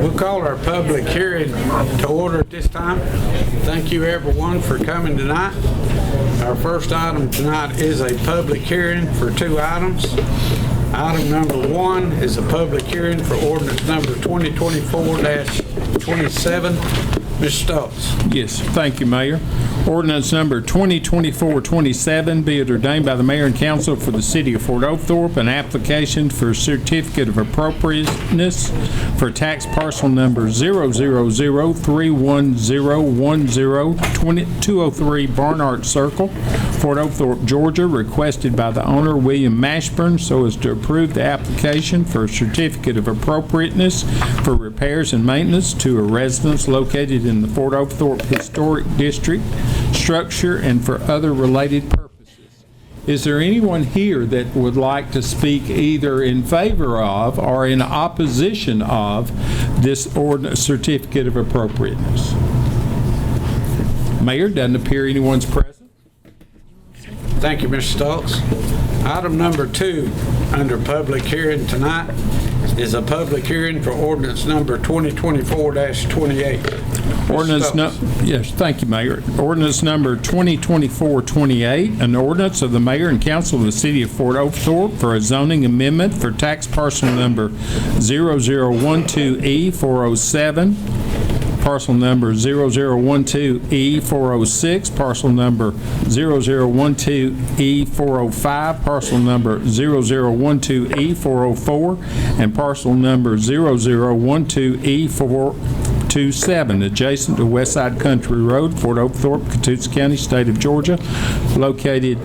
We'll call our public hearing to order at this time. Thank you everyone for coming tonight. Our first item tonight is a public hearing for 2 items. Item number 1 is a public hearing for ordinance number 2024-27. Mr. Stokes. Yes, thank you, Mayor. Ordinance number 2024-27, be it ordained by the Mayor and Council for the City of Fort Oglethorpe, an application for certificate of appropriateness for tax parcel number 00031010203 Barnard Circle, Fort Oglethorpe, Georgia, requested by the owner, William Mashburn, so as to approve the application for a certificate of appropriateness for repairs and maintenance to a residence located in the Fort Oglethorpe Historic District structure and for other related purposes. Is there anyone here that would like to speak either in favor of or in opposition of this ordinance certificate of appropriateness? Mayor, doesn't appear anyone's present. Thank you, Mr. Stokes. Item number 2 under public hearing tonight is a public hearing for ordinance number 2024-28. Yes, thank you, Mayor. Ordinance number 2024-28, an ordinance of the Mayor and Council of the City of Fort Oglethorpe for a zoning amendment for tax parcel number 0012E407, parcel number 0012E406, parcel number 0012E405, parcel number 0012E404, and parcel number 0012E427, adjacent to Westside Country Road, Fort Oglethorpe, Catoosa County, State of Georgia, located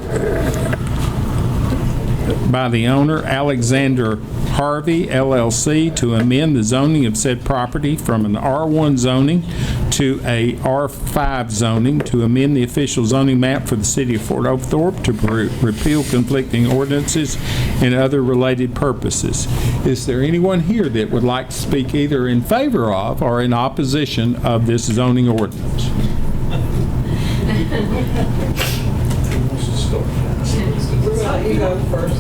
by the owner, Alexander Harvey, LLC, to amend the zoning of said property from an R1 zoning to a R5 zoning, to amend the official zoning map for the City of Fort Oglethorpe, to repeal conflicting ordinances and other related purposes. Is there anyone here that would like to speak either in favor of or in opposition of this zoning ordinance? You go first.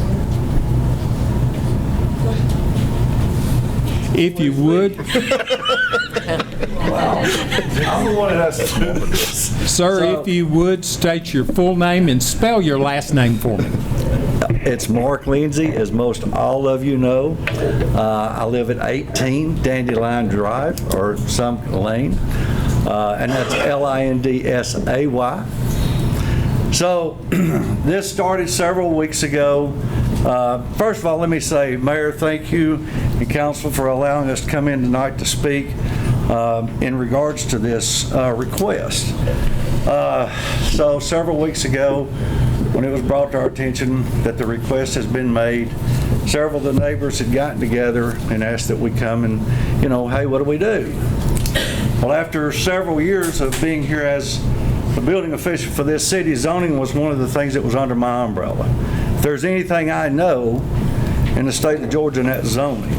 If you would. Wow. I'm the one that has to do this. Sir, if you would, state your full name and spell your last name for me. It's Mark Lindsay, as most all of you know. I live at 18 Dandelion Drive, or some lane, and that's Lindsay. So this started several weeks ago. First of all, let me say, Mayor, thank you and Council for allowing us to come in tonight to speak in regards to this request. So several weeks ago, when it was brought to our attention that the request has been made, several of the neighbors had gotten together and asked that we come and, hey, what do we do? Well, after several years of being here as the building official for this city, zoning was one of the things that was under my umbrella. If there's anything I know in the state of Georgia, and that's zoning.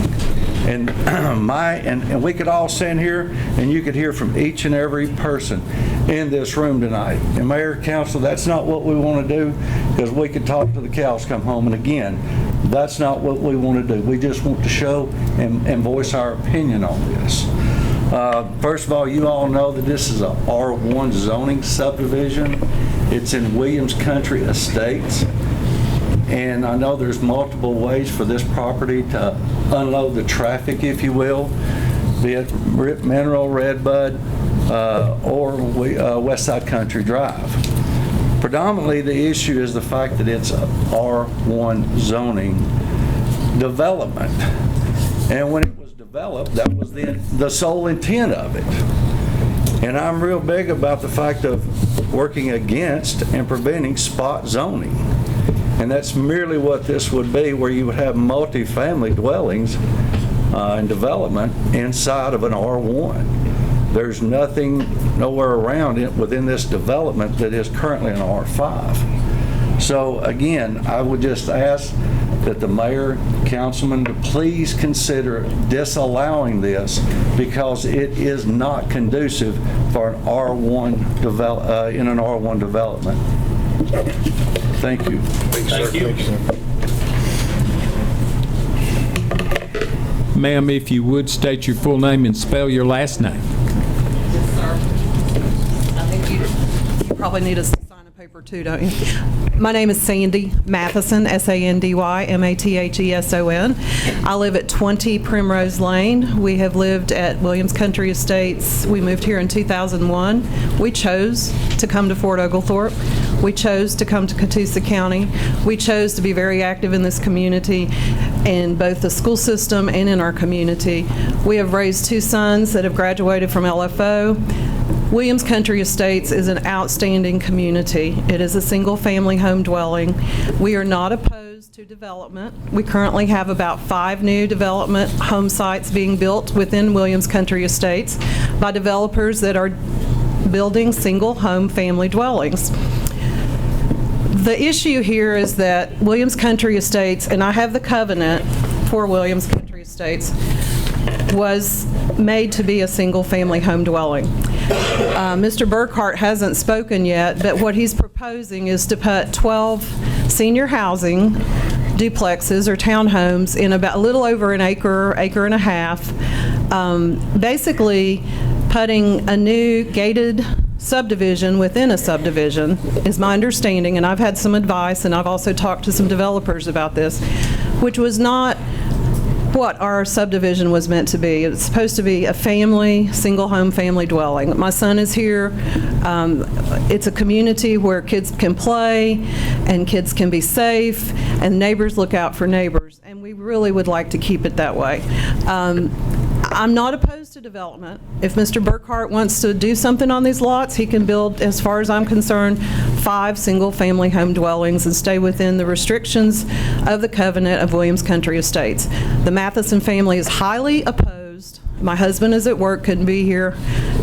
And and we could all stand here and you could hear from each and every person in this room tonight. And Mayor, Council, that's not what we want to do, because we could talk till the cows come home. And again, that's not what we want to do. We just want to show and voice our opinion on this. First of all, you all know that this is a R1 zoning subdivision. It's in Williams Country Estates. And I know there's multiple ways for this property to unload the traffic, if you will, be it Mineral, Redbud, or Westside Country Drive. Predominantly, the issue is the fact that it's a R1 zoning development. And when it was developed, that was the sole intent of it. And I'm real big about the fact of working against and preventing spot zoning. And that's merely what this would be, where you would have multi-family dwellings and development inside of an R1. There's nothing, nowhere around it within this development that is currently an R5. So again, I would just ask that the mayor, councilman, to please consider disallowing this, because it is not conducive for an R1 in an R1 development. Thank you. Thank you. Ma'am, if you would, state your full name and spell your last name. Yes, sir. I think you probably need us to sign a paper too, don't you? My name is Sandy Matheson, SandyMatheson. I live at 20 Primrose Lane. We have lived at Williams Country Estates. We moved here in 2001. We chose to come to Fort Oglethorpe. We chose to come to Catoosa County. We chose to be very active in this community, in both the school system and in our community. We have raised 2 sons that have graduated from LFO. Williams Country Estates is an outstanding community. It is a single-family home dwelling. We are not opposed to development. We currently have about 5 new development home sites being built within Williams Country Estates by developers that are building single-home family dwellings. The issue here is that Williams Country Estates, and I have the covenant for Williams Country Estates, was made to be a single-family home dwelling. Mr. Burkhart hasn't spoken yet, but what he's proposing is to put 12 senior housing duplexes or townhomes in about a little over an acre, acre and a half, basically putting a new gated subdivision within a subdivision, is my understanding, and I've had some advice, and I've also talked to some developers about this, which was not what our subdivision was meant to be. It's supposed to be a family, single-home family dwelling. My son is here. It's a community where kids can play and kids can be safe and neighbors look out for neighbors, and we really would like to keep it that way. I'm not opposed to development. If Mr. Burkhart wants to do something on these lots, he can build, as far as I'm concerned, 5 single-family home dwellings and stay within the restrictions of the covenant of Williams Country Estates. The Matheson family is highly opposed. My husband is at work, couldn't be here,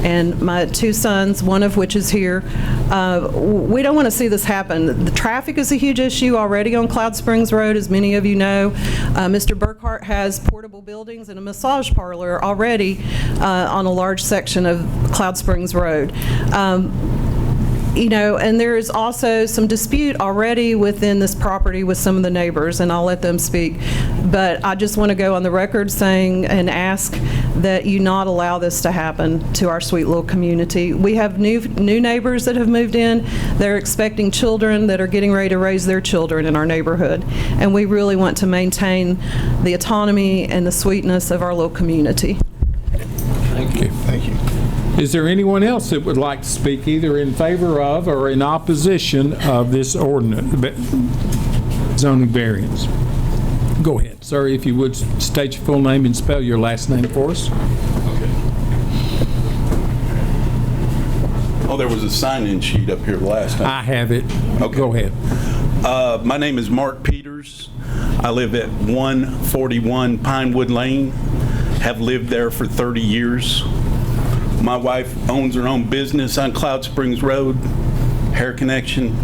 and my 2 sons, one of which is here. We don't want to see this happen. The traffic is a huge issue already on Cloud Springs Road, as many of you know. Mr. Burkhart has portable buildings and a massage parlor already on a large section of Cloud Springs Road. You know, and there is also some dispute already within this property with some of the neighbors, and I'll let them speak. But I just want to go on the record saying and ask that you not allow this to happen to our sweet little community. We have new neighbors that have moved in. They're expecting children that are getting ready to raise their children in our neighborhood. And we really want to maintain the autonomy and the sweetness of our little community. Thank you. Thank you. Is there anyone else that would like to speak either in favor of or in opposition of this ordinance, zoning variance? Go ahead, sir, if you would state your full name and spell your last name for us. Okay. Oh, there was a sign-in sheet up here last time. I have it. Okay. Go ahead. My name is Mark Peters. I live at 141 Pinewood Lane. Have lived there for 30 years. My wife owns her own business on Cloud Springs Road, Hair Connection.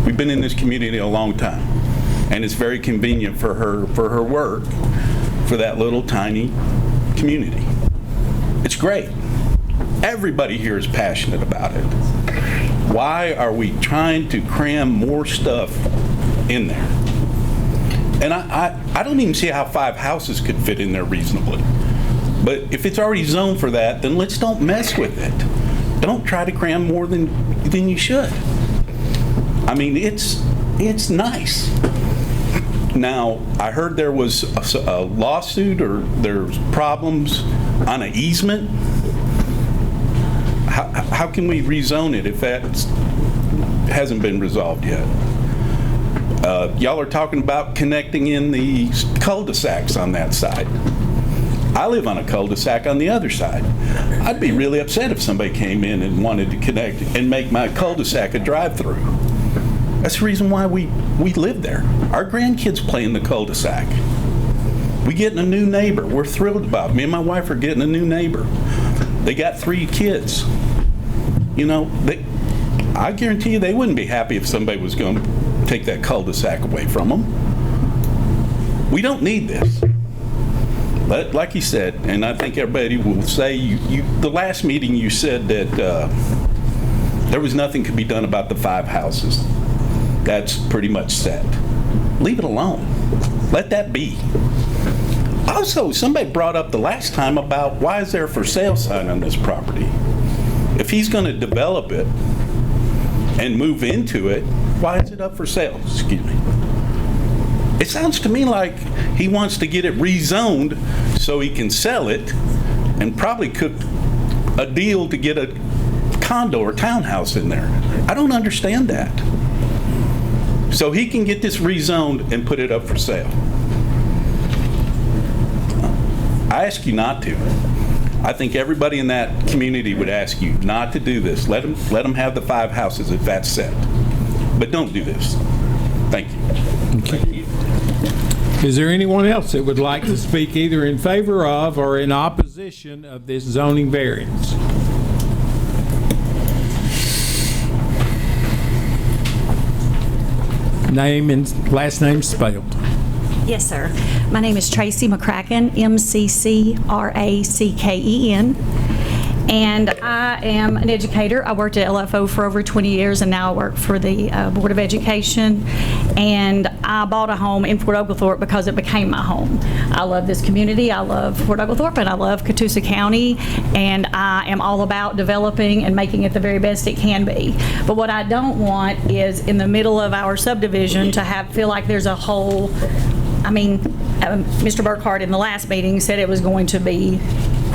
We've been in this community a long time, and it's very convenient for her work, for that little tiny community. It's great. Everybody here is passionate about it. Why are we trying to cram more stuff in there? And I don't even see how 5 houses could fit in there reasonably. But if it's already zoned for that, then let's don't mess with it. Don't try to cram more than you should. I mean, it's nice. Now, I heard there was a lawsuit or there's problems on an easement. How can we rezone it if that hasn't been resolved yet? Y'all are talking about connecting in the cul-de-sacs on that side. I live on a cul-de-sac on the other side. I'd be really upset if somebody came in and wanted to connect and make my cul-de-sac a drive-through. That's the reason why we live there. Our grandkids play in the cul-de-sac. We getting a new neighbor. We're thrilled about it. Me and my wife are getting a new neighbor. They got 3 kids. You know, I guarantee you they wouldn't be happy if somebody was going to take that cul-de-sac away from them. We don't need this. But like you said, and I think everybody will say, the last meeting you said that there was nothing could be done about the 5 houses. That's pretty much set. Leave it alone. Let that be. Also, somebody brought up the last time about why is there a for sale sign on this property? If he's going to develop it and move into it, why is it up for sale? Excuse me. It sounds to me like he wants to get it rezoned so he can sell it and probably cook a deal to get a condo or townhouse in there. I don't understand that. So he can get this rezoned and put it up for sale. I ask you not to. I think everybody in that community would ask you not to do this. Let them have the 5 houses if that's set. But don't do this. Thank you. Thank you. Is there anyone else that would like to speak either in favor of or in opposition of this zoning variance? Name and last name spelled. Yes, sir. My name is Tracy McCracken, MCCRACKEN, and I am an educator. I worked at LFO for over 20 years, and now I work for the Board of Education. And I bought a home in Fort Oglethorpe because it became my home. I love this community. I love Fort Oglethorpe, and I love Catoosa County, and I am all about developing and making it the very best it can be. But what I don't want is in the middle of our subdivision to feel like there's a whole, Mr. Burkhart in the last meeting said it was going to be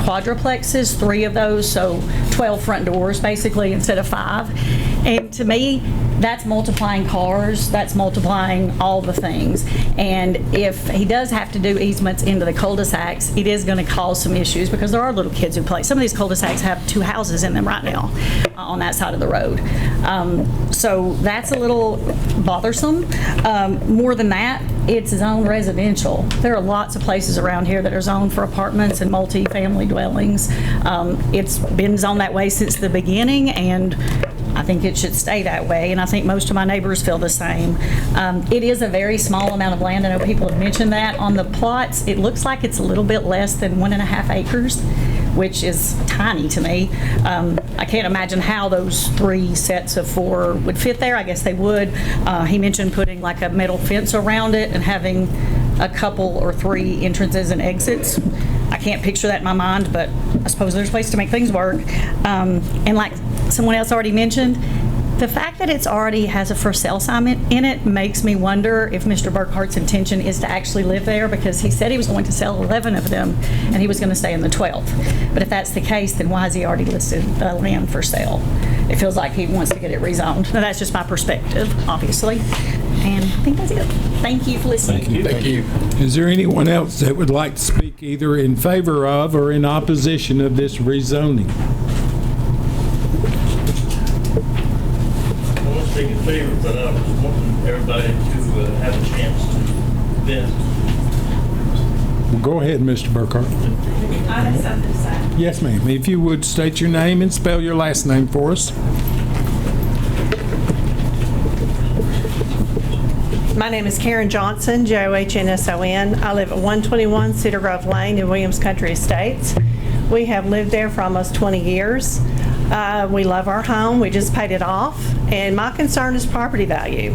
quadruplexes, 3 of those, so 12 front doors basically instead of 5. And to me, that's multiplying cars, that's multiplying all the things. And if he does have to do easements into the cul-de-sacs, it is going to cause some issues because there are little kids who play. Some of these cul-de-sacs have 2 houses in them right now on that side of the road. So that's a little bothersome. More than that, it's zoned residential. There are lots of places around here that are zoned for apartments and multi-family dwellings. It's been zoned that way since the beginning, and I think it should stay that way, and I think most of my neighbors feel the same. It is a very small amount of land. I know people have mentioned that. On the plots, it looks like it's a little bit less than 1.5 acres, which is tiny to me. I can't imagine how those 3 sets of 4 would fit there. I guess they would. He mentioned putting like a metal fence around it and having a couple or 3 entrances and exits. I can't picture that in my mind, but I suppose there's ways to make things work. And like someone else already mentioned, the fact that it's already has a for sale sign in it makes me wonder if Mr. Burkhart's intention is to actually live there, because he said he was going to sell 11 of them and he was going to stay in the 12th. But if that's the case, then why has he already listed the land for sale? It feels like he wants to get it rezoned. Now, that's just my perspective, obviously. And I think that's it. Thank you for listening. Thank you. Is there anyone else that would like to speak either in favor of or in opposition of this rezoning? I won't speak in favor, but I was wanting everybody to have a chance to vent. Well, go ahead, Mr. Burkhart. I have something to say. Yes, ma'am. If you would state your name and spell your last name for us. My name is Karen Johnson, Johnsson. I live at 121 Cedar Grove Lane in Williams Country Estates. We have lived there for almost 20 years. We love our home. We just paid it off. And my concern is property value.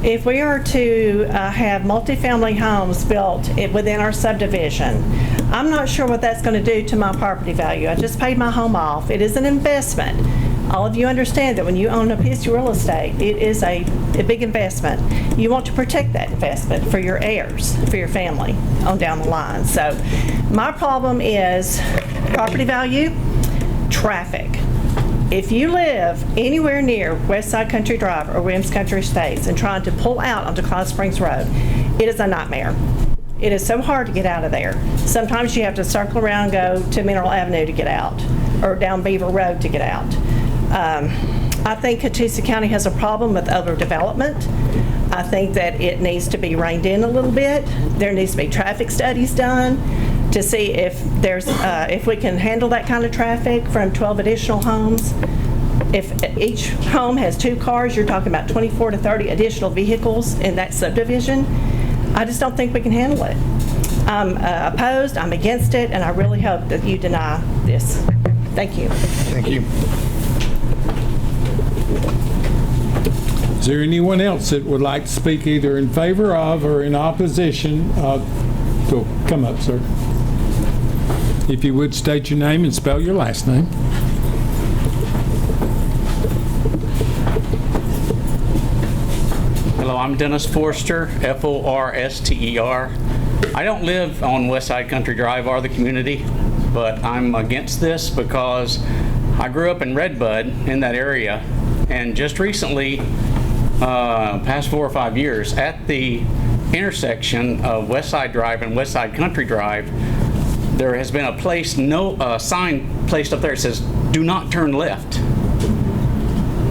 If we are to have multifamily homes built within our subdivision, I'm not sure what that's going to do to my property value. I just paid my home off. It is an investment. All of you understand that when you own a piece of real estate, it is a big investment. You want to protect that investment for your heirs, for your family on down the line. So my problem is property value, traffic. If you live anywhere near West Side Country Drive or Williams Country Estates and trying to pull out onto Cloud Springs Road, it is a nightmare. It is so hard to get out of there. Sometimes you have to circle around and go to Mineral Avenue to get out, or down Beaver Road to get out. I think Catoosa County has a problem with overdevelopment. I think that it needs to be reined in a little bit. There needs to be traffic studies done to see if we can handle that kind of traffic from 12 additional homes. If each home has 2 cars, you're talking about 24 to 30 additional vehicles in that subdivision. I just don't think we can handle it. I'm opposed, I'm against it, and I really hope that you deny this. Thank you. Thank you. Is there anyone else that would like to speak either in favor of or in opposition of So come up, sir. If you would, state your name and spell your last name. Hello, I'm Dennis Forster, Forster. I don't live on West Side Country Drive or the community, but I'm against this because I grew up in Redbud in that area, and just recently, past 4 or 5 years, at the intersection of West Side Drive and West Side Country Drive, there has been a sign placed up there that says, "Do not turn left."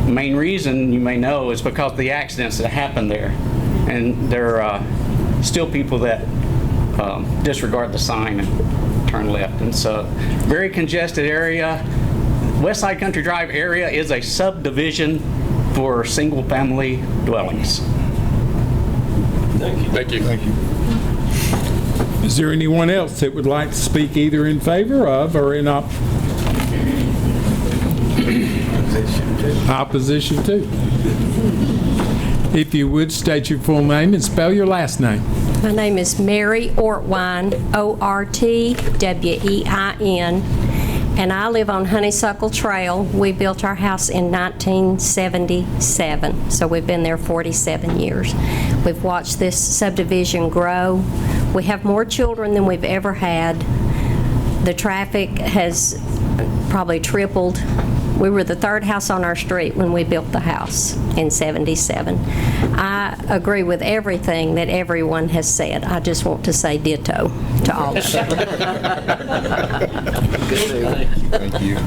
The main reason, you may know, is because of the accidents that happened there. And there are still people that disregard the sign and turn left. And so, very congested area. West Side Country Drive area is a subdivision for single-family dwellings. Thank you. Thank you. Is there anyone else that would like to speak either in favor of or in opposition to? If you would, state your full name and spell your last name. My name is Mary Ortwine, Ortwein, and I live on Honeysuckle Trail. We built our house in 1977, so we've been there 47 years. We've watched this subdivision grow. We have more children than we've ever had. The traffic has probably tripled. We were the third house on our street when we built the house in 77. I agree with everything that everyone has said. I just want to say ditto to all of them. Thank you.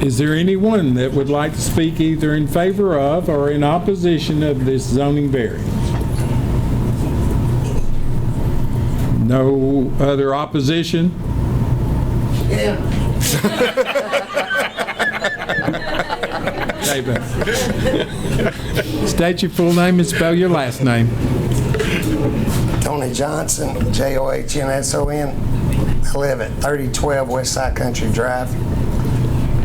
Is there anyone that would like to speak either in favor of or in opposition of this zoning variance? No other opposition? Yeah. State your full name and spell your last name. Tony Johnson, Johnsson. I live at 3012 West Side Country Drive.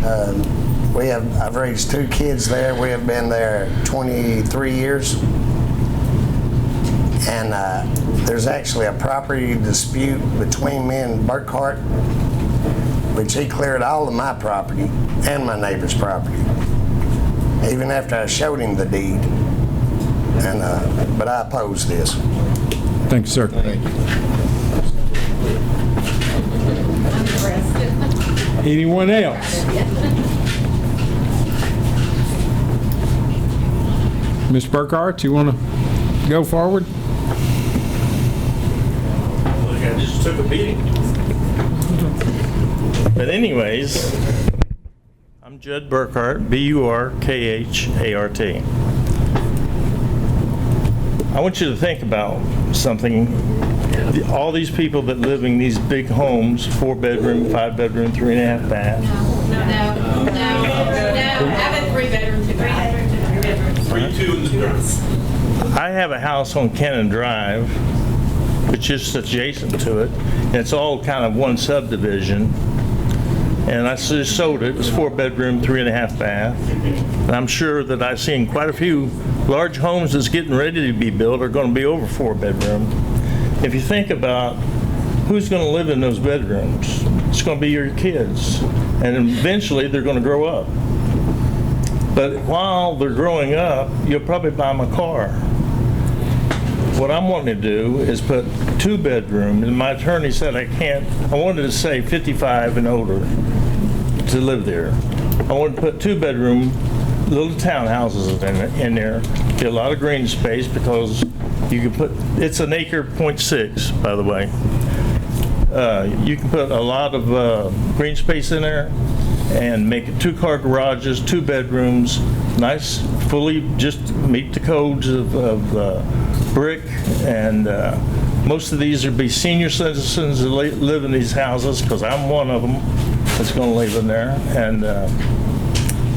I've raised 2 kids there. We have been there 23 years. And there's actually a property dispute between me and Burkhart, which he cleared all of my property and my neighbor's property, even after I showed him the deed. And but I oppose this. Thank you, sir. Thank you. Anyone else? Ms. Burkhart, you want to go forward? Look, I just took a beating. But anyways, I'm Judd Burkhart, Burkhart. I want you to think about something. All these people that live in these big homes, 4-bedroom, 5-bedroom, 3.5 bath. No. Have a 3-bedroom, 2-bedroom. 3-2 in the dirt. I have a house on Cannon Drive, which is adjacent to it, and it's all kind of one subdivision. And I just sold it. It was 4-bedroom, 3.5 bath. And I'm sure that I've seen quite a few large homes that's getting ready to be built are going to be over 4-bedroom. If you think about who's going to live in those bedrooms, it's going to be your kids. And eventually they're going to grow up. But while they're growing up, you'll probably buy them a car. What I'm wanting to do is put 2-bedroom, and my attorney said I wanted to say 55 and older to live there. I wanted to put 2-bedroom little townhouses in there, get a lot of green space because you can put, it's an acre, 0.6, by the way. You can put a lot of green space in there and make it 2-car garages, 2 bedrooms, nice, fully just meet the codes of brick, and most of these would be senior citizens that live in these houses, because I'm one of them that's going to live in there, and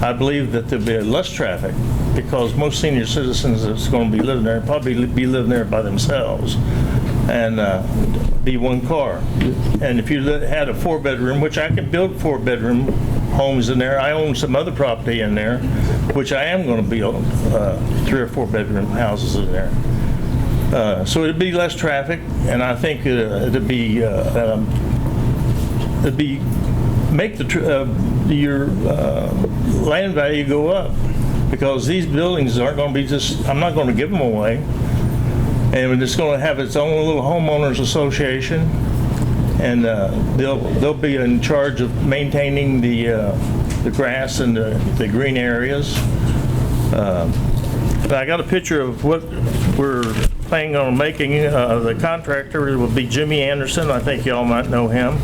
I believe that there'll be less traffic because most senior citizens that's going to be living there probably be living there by themselves, and be 1 car. And if you had a 4-bedroom, which I can build 4-bedroom homes in there, I own some other property in there, which I am going to build 3 or 4-bedroom houses in there. So it'd be less traffic, and I think it'd be make your land value go up, because these buildings aren't going to be just, I'm not going to give them away, and it's going to have its own little homeowners association, and they'll be in charge of maintaining the grass and the green areas. But I got a picture of what we're planning on making. The contractor will be Jimmy Anderson. I think y'all might know him.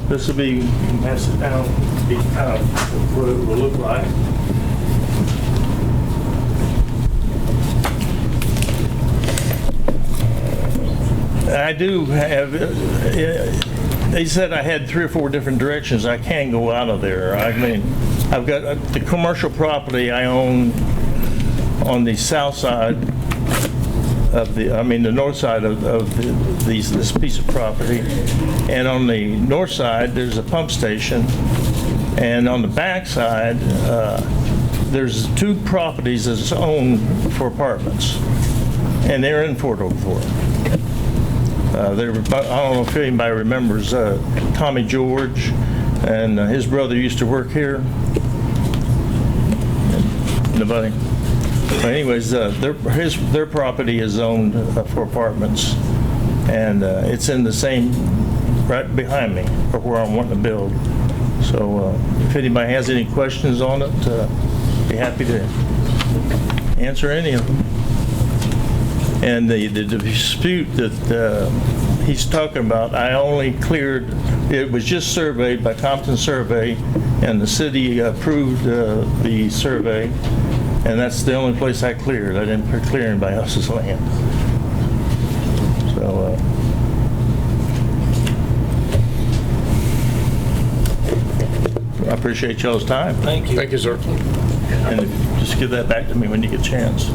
This will be, pass it down, be kind of what it will look like. I do have, they said I had 3 or 4 different directions I can go out of there. I mean, I've got the commercial property I own on the south side of the north side of this piece of property. And on the north side, there's a pump station. And on the back side, there's 2 properties that's owned for apartments. And they're in Fort Oglethorpe. I don't know if anybody remembers Tommy George, and his brother used to work here. Nobody? But anyways, their property is owned for apartments, and it's in the same, right behind me, or where I'm wanting to build. So if anybody has any questions on it, be happy to answer any of them. And the dispute that he's talking about, I only cleared, it was just surveyed by Compton Survey, and the city approved the survey, and that's the only place I cleared. I didn't clear anybody else's land. So, I appreciate y'all's time. Thank you. Thank you, sir. And just give that back to me when you get a chance.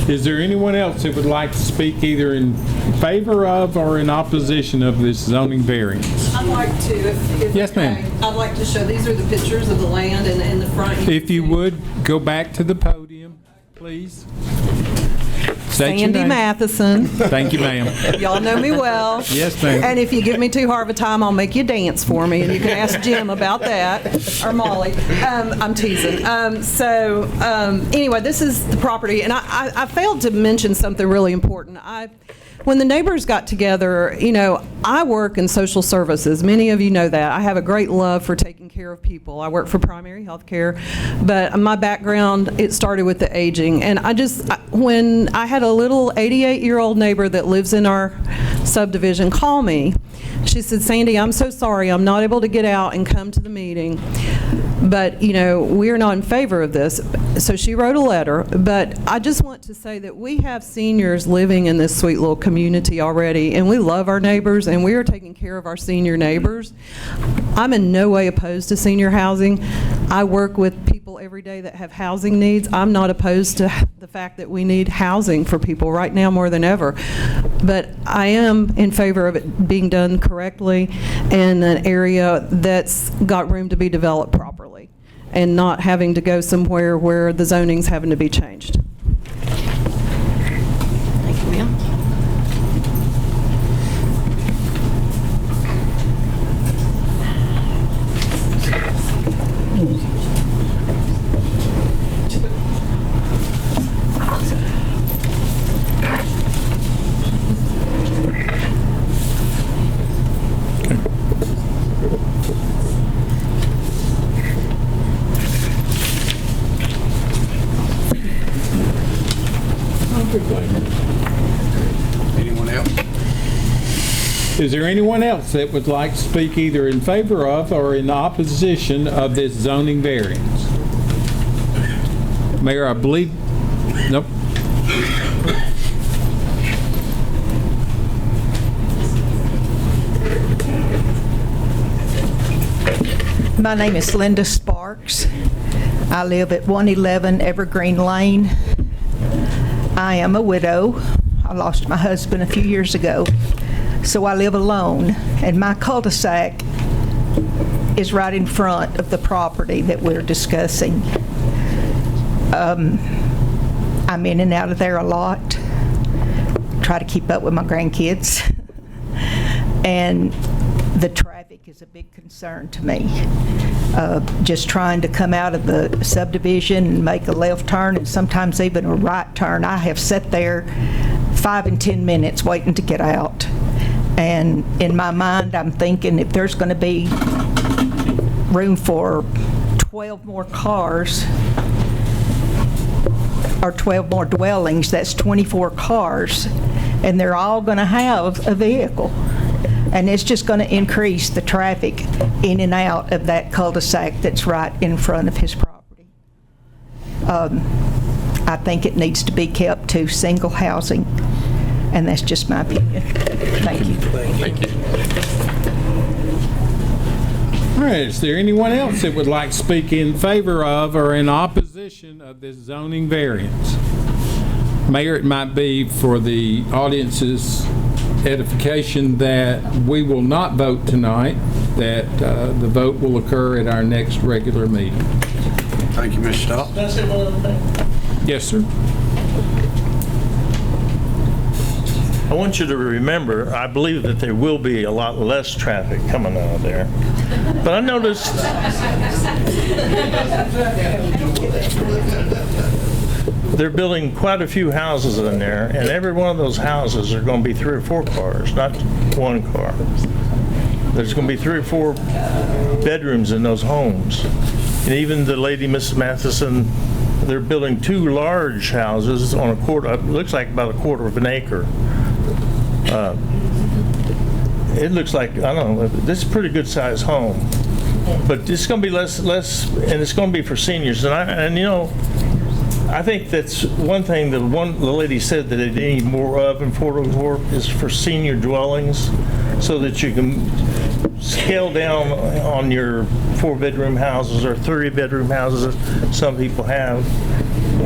Is there anyone else that would like to speak either in favor of or in opposition of this zoning variance? I'd like to, if Yes, ma'am. okay, I'd like to show, these are the pictures of the land and in the front. If you would, go back to the podium, please. State your Sandy name. Matheson. Thank you, ma'am. Y'all know me well. Yes, ma'am. And if you give me too hard of a time, I'll make you dance for me, and you can ask Jim about that, or Molly. I'm teasing. Anyway, this is the property, and I failed to mention something really important. When the neighbors got together, you know, I work in social services. Many of you know that. I have a great love for taking care of people. I work for primary health care, but my background, it started with the aging. And when I had a little 88-year-old neighbor that lives in our subdivision call me, she said, "Sandy, I'm so sorry. I'm not able to get out and come to the meeting, but, you know, we're not in favor of this." So she wrote a letter, but I just want to say that we have seniors living in this sweet little community already, and we love our neighbors, and we are taking care of our senior neighbors. I'm in no way opposed to senior housing. I work with people every day that have housing needs. I'm not opposed to the fact that we need housing for people right now more than ever. But I am in favor of it being done correctly in an area that's got room to be developed properly, and not having to go somewhere where the zoning's having to be changed. Thank you, ma'am. Anyone else? Is there anyone else that would like to speak either in favor of or in opposition of this zoning variance? Mayor, I believe, nope. My name is Linda Sparks. I live at 111 Evergreen Lane. I am a widow. I lost my husband a few years ago. So I live alone, and my cul-de-sac is right in front of the property that we're discussing. I'm in and out of there a lot, try to keep up with my grandkids, and the traffic is a big concern to me. Just trying to come out of the subdivision and make a left turn, and sometimes even a right turn. I have sat there 5 and 10 minutes waiting to get out. And in my mind, I'm thinking if there's going to be room for 12 more cars or 12 more dwellings, that's 24 cars, and they're all going to have a vehicle. And it's just going to increase the traffic in and out of that cul-de-sac that's right in front of his property. I think it needs to be kept to single housing, and that's just my opinion. Thank you. Thank you. All right, is there anyone else that would like to speak in favor of or in opposition of this zoning variance? Mayor, it might be for the audience's edification that we will not vote tonight, that the vote will occur at our next regular meeting. Thank you, Mr. Stock. Can I say one other thing? Yes, sir. I want you to remember, I believe that there will be a lot less traffic coming out of there. But I noticed they're building quite a few houses in there, and every one of those houses are going to be 3 or 4 cars, not 1 car. There's going to be 3 or 4 bedrooms in those homes. And even the lady, Mrs. Matheson, they're building 2 large houses on a quarter, it looks like about a quarter of an acre. It looks like, I don't know, this is a pretty good sized home. But it's going to be less, and it's going to be for seniors. And you know, I think that's one thing that the lady said that they need more of in Fort Oglethorpe is for senior dwellings, so that you can scale down on your 4-bedroom houses or 3-bedroom houses that some people have,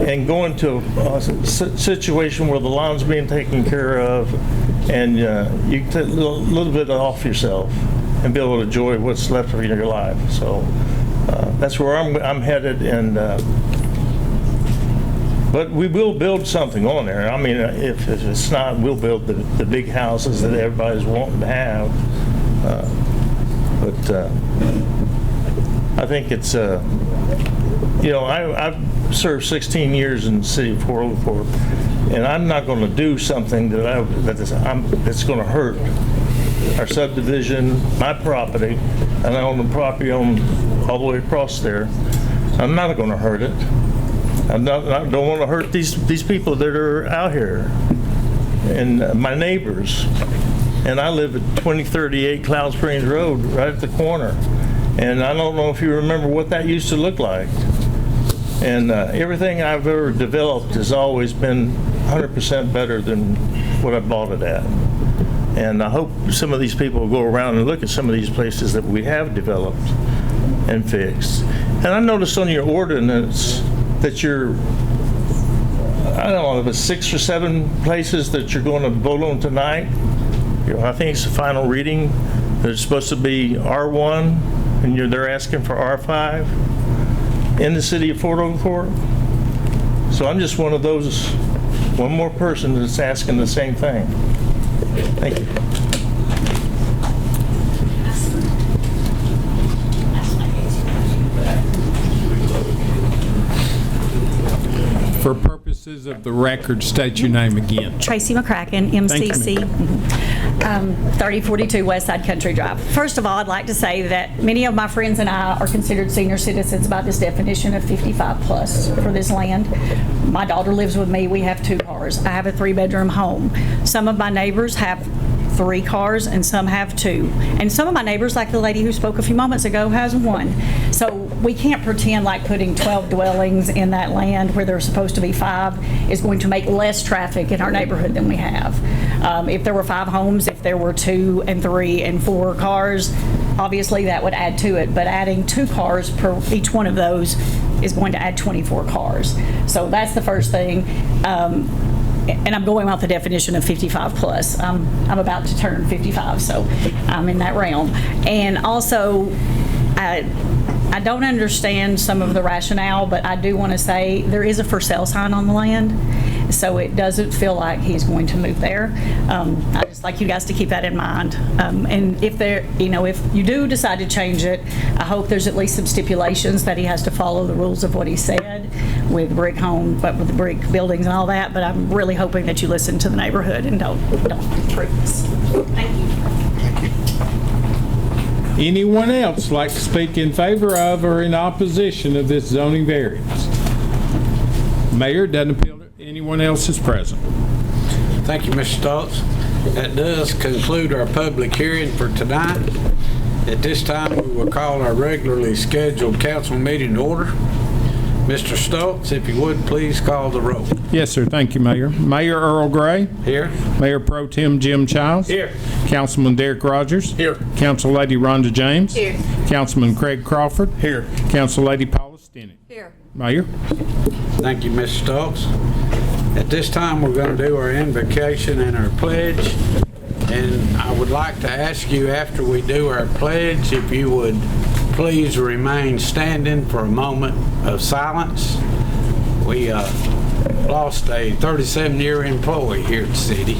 and go into a situation where the lawn's being taken care of, and you can take a little bit off yourself and be able to enjoy what's left of your life. So that's where I'm headed, and but we will build something on there. I mean, if it's not, we'll build the big houses that everybody's wanting to have. But I think it's, you know, I've served 16 years in the city of Fort Oglethorpe, and I'm not going to do something that's going to hurt our subdivision, my property, and I own the property all the way across there. I'm not going to hurt it. I don't want to hurt these people that are out here and my neighbors. And I live at 2038 Cloud Springs Road, right at the corner. And I don't know if you remember what that used to look like. And everything I've ever developed has always been 100% better than what I bought it at. And I hope some of these people will go around and look at some of these places that we have developed and fixed. And I noticed on your ordinance that you're, I don't know, if it's 6 or 7 places that you're going to vote on tonight. You know, I think it's the final reading. There's supposed to be R1, and they're asking for R5 in the city of Fort Oglethorpe. So I'm just one of those, one more person that's asking the same thing. Thank you. For purposes of the record, state your name again. Tracy McCracken, MCC, 3042 Westside Country Drive. First of all, I'd like to say that many of my friends and I are considered senior citizens by this definition of 55 plus for this land. My daughter lives with me. We have 2 cars. I have a 3-bedroom home. Some of my neighbors have 3 cars and some have 2. And some of my neighbors, like the lady who spoke a few moments ago, has 1. So we can't pretend like putting 12 dwellings in that land where there's supposed to be 5 is going to make less traffic in our neighborhood than we have. If there were 5 homes, if there were 2 and 3 and 4 cars, obviously that would add to it. But adding 2 cars per each one of those is going to add 24 cars. So that's the first thing. and I'm going off the definition of 55 plus. I'm about to turn 55, so I'm in that realm. And also, I don't understand some of the rationale, but I do want to say there is a for sale sign on the land, so it doesn't feel like he's going to move there. I just like you guys to keep that in mind. And if if you do decide to change it, I hope there's at least some stipulations that he has to follow the rules of what he said with brick home, but with the brick buildings and all that. But I'm really hoping that you listen to the neighborhood and don't approve this. Thank you. Anyone else like to speak in favor of or in opposition of this zoning variance? Mayor, doesn't appear that anyone else is present. Thank you, Mr. Stoltz. That does conclude our public hearing for tonight. At this time, we will call our regularly scheduled council meeting to order. Mr. Stoltz, if you would, please call the roll. Yes, sir. Thank you, Mayor. Mayor Earl Gray. Here. Mayor Pro Tem Jim Childs. Here. Councilman Derek Rogers. Here. Council Lady Rhonda James. Here. Councilman Craig Crawford. Here. Council Lady Paula Stinnett. Here. Mayor. Thank you, Mr. Stoltz. At this time, we're going to do our invocation and our pledge. And I would like to ask you, after we do our pledge, if you would please remain standing for a moment of silence. We lost a 37-year employee here at the city.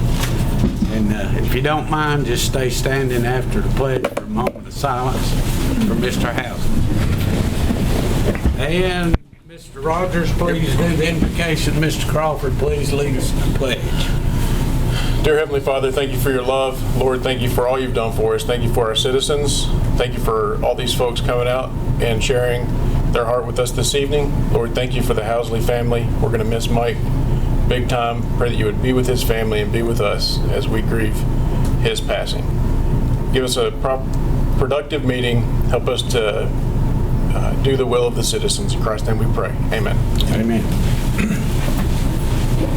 And if you don't mind, just stay standing after the pledge for a moment of silence for Mr. Housen. And Mr. Rogers, please do the invocation. Mr. Crawford, please lead us in the pledge. Dear Heavenly Father, thank you for your love. Lord, thank you for all you've done for us. Thank you for our citizens. Thank you for all these folks coming out and sharing their heart with us this evening. Lord, thank you for the Housley family. We're going to miss Mike big time. Pray that you would be with his family and be with us as we grieve his passing. Give us a productive meeting. Help us to do the will of the citizens. In Christ's name we pray. Amen. Amen.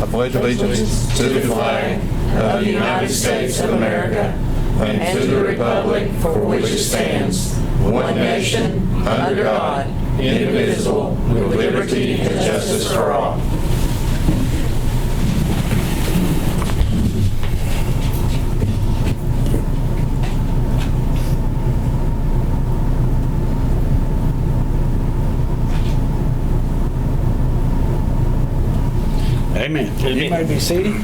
I pledge allegiance to the flag of the United States of America and to the republic for which it stands, one nation, under God, indivisible, with liberty and justice for all. Amen. You may be seated.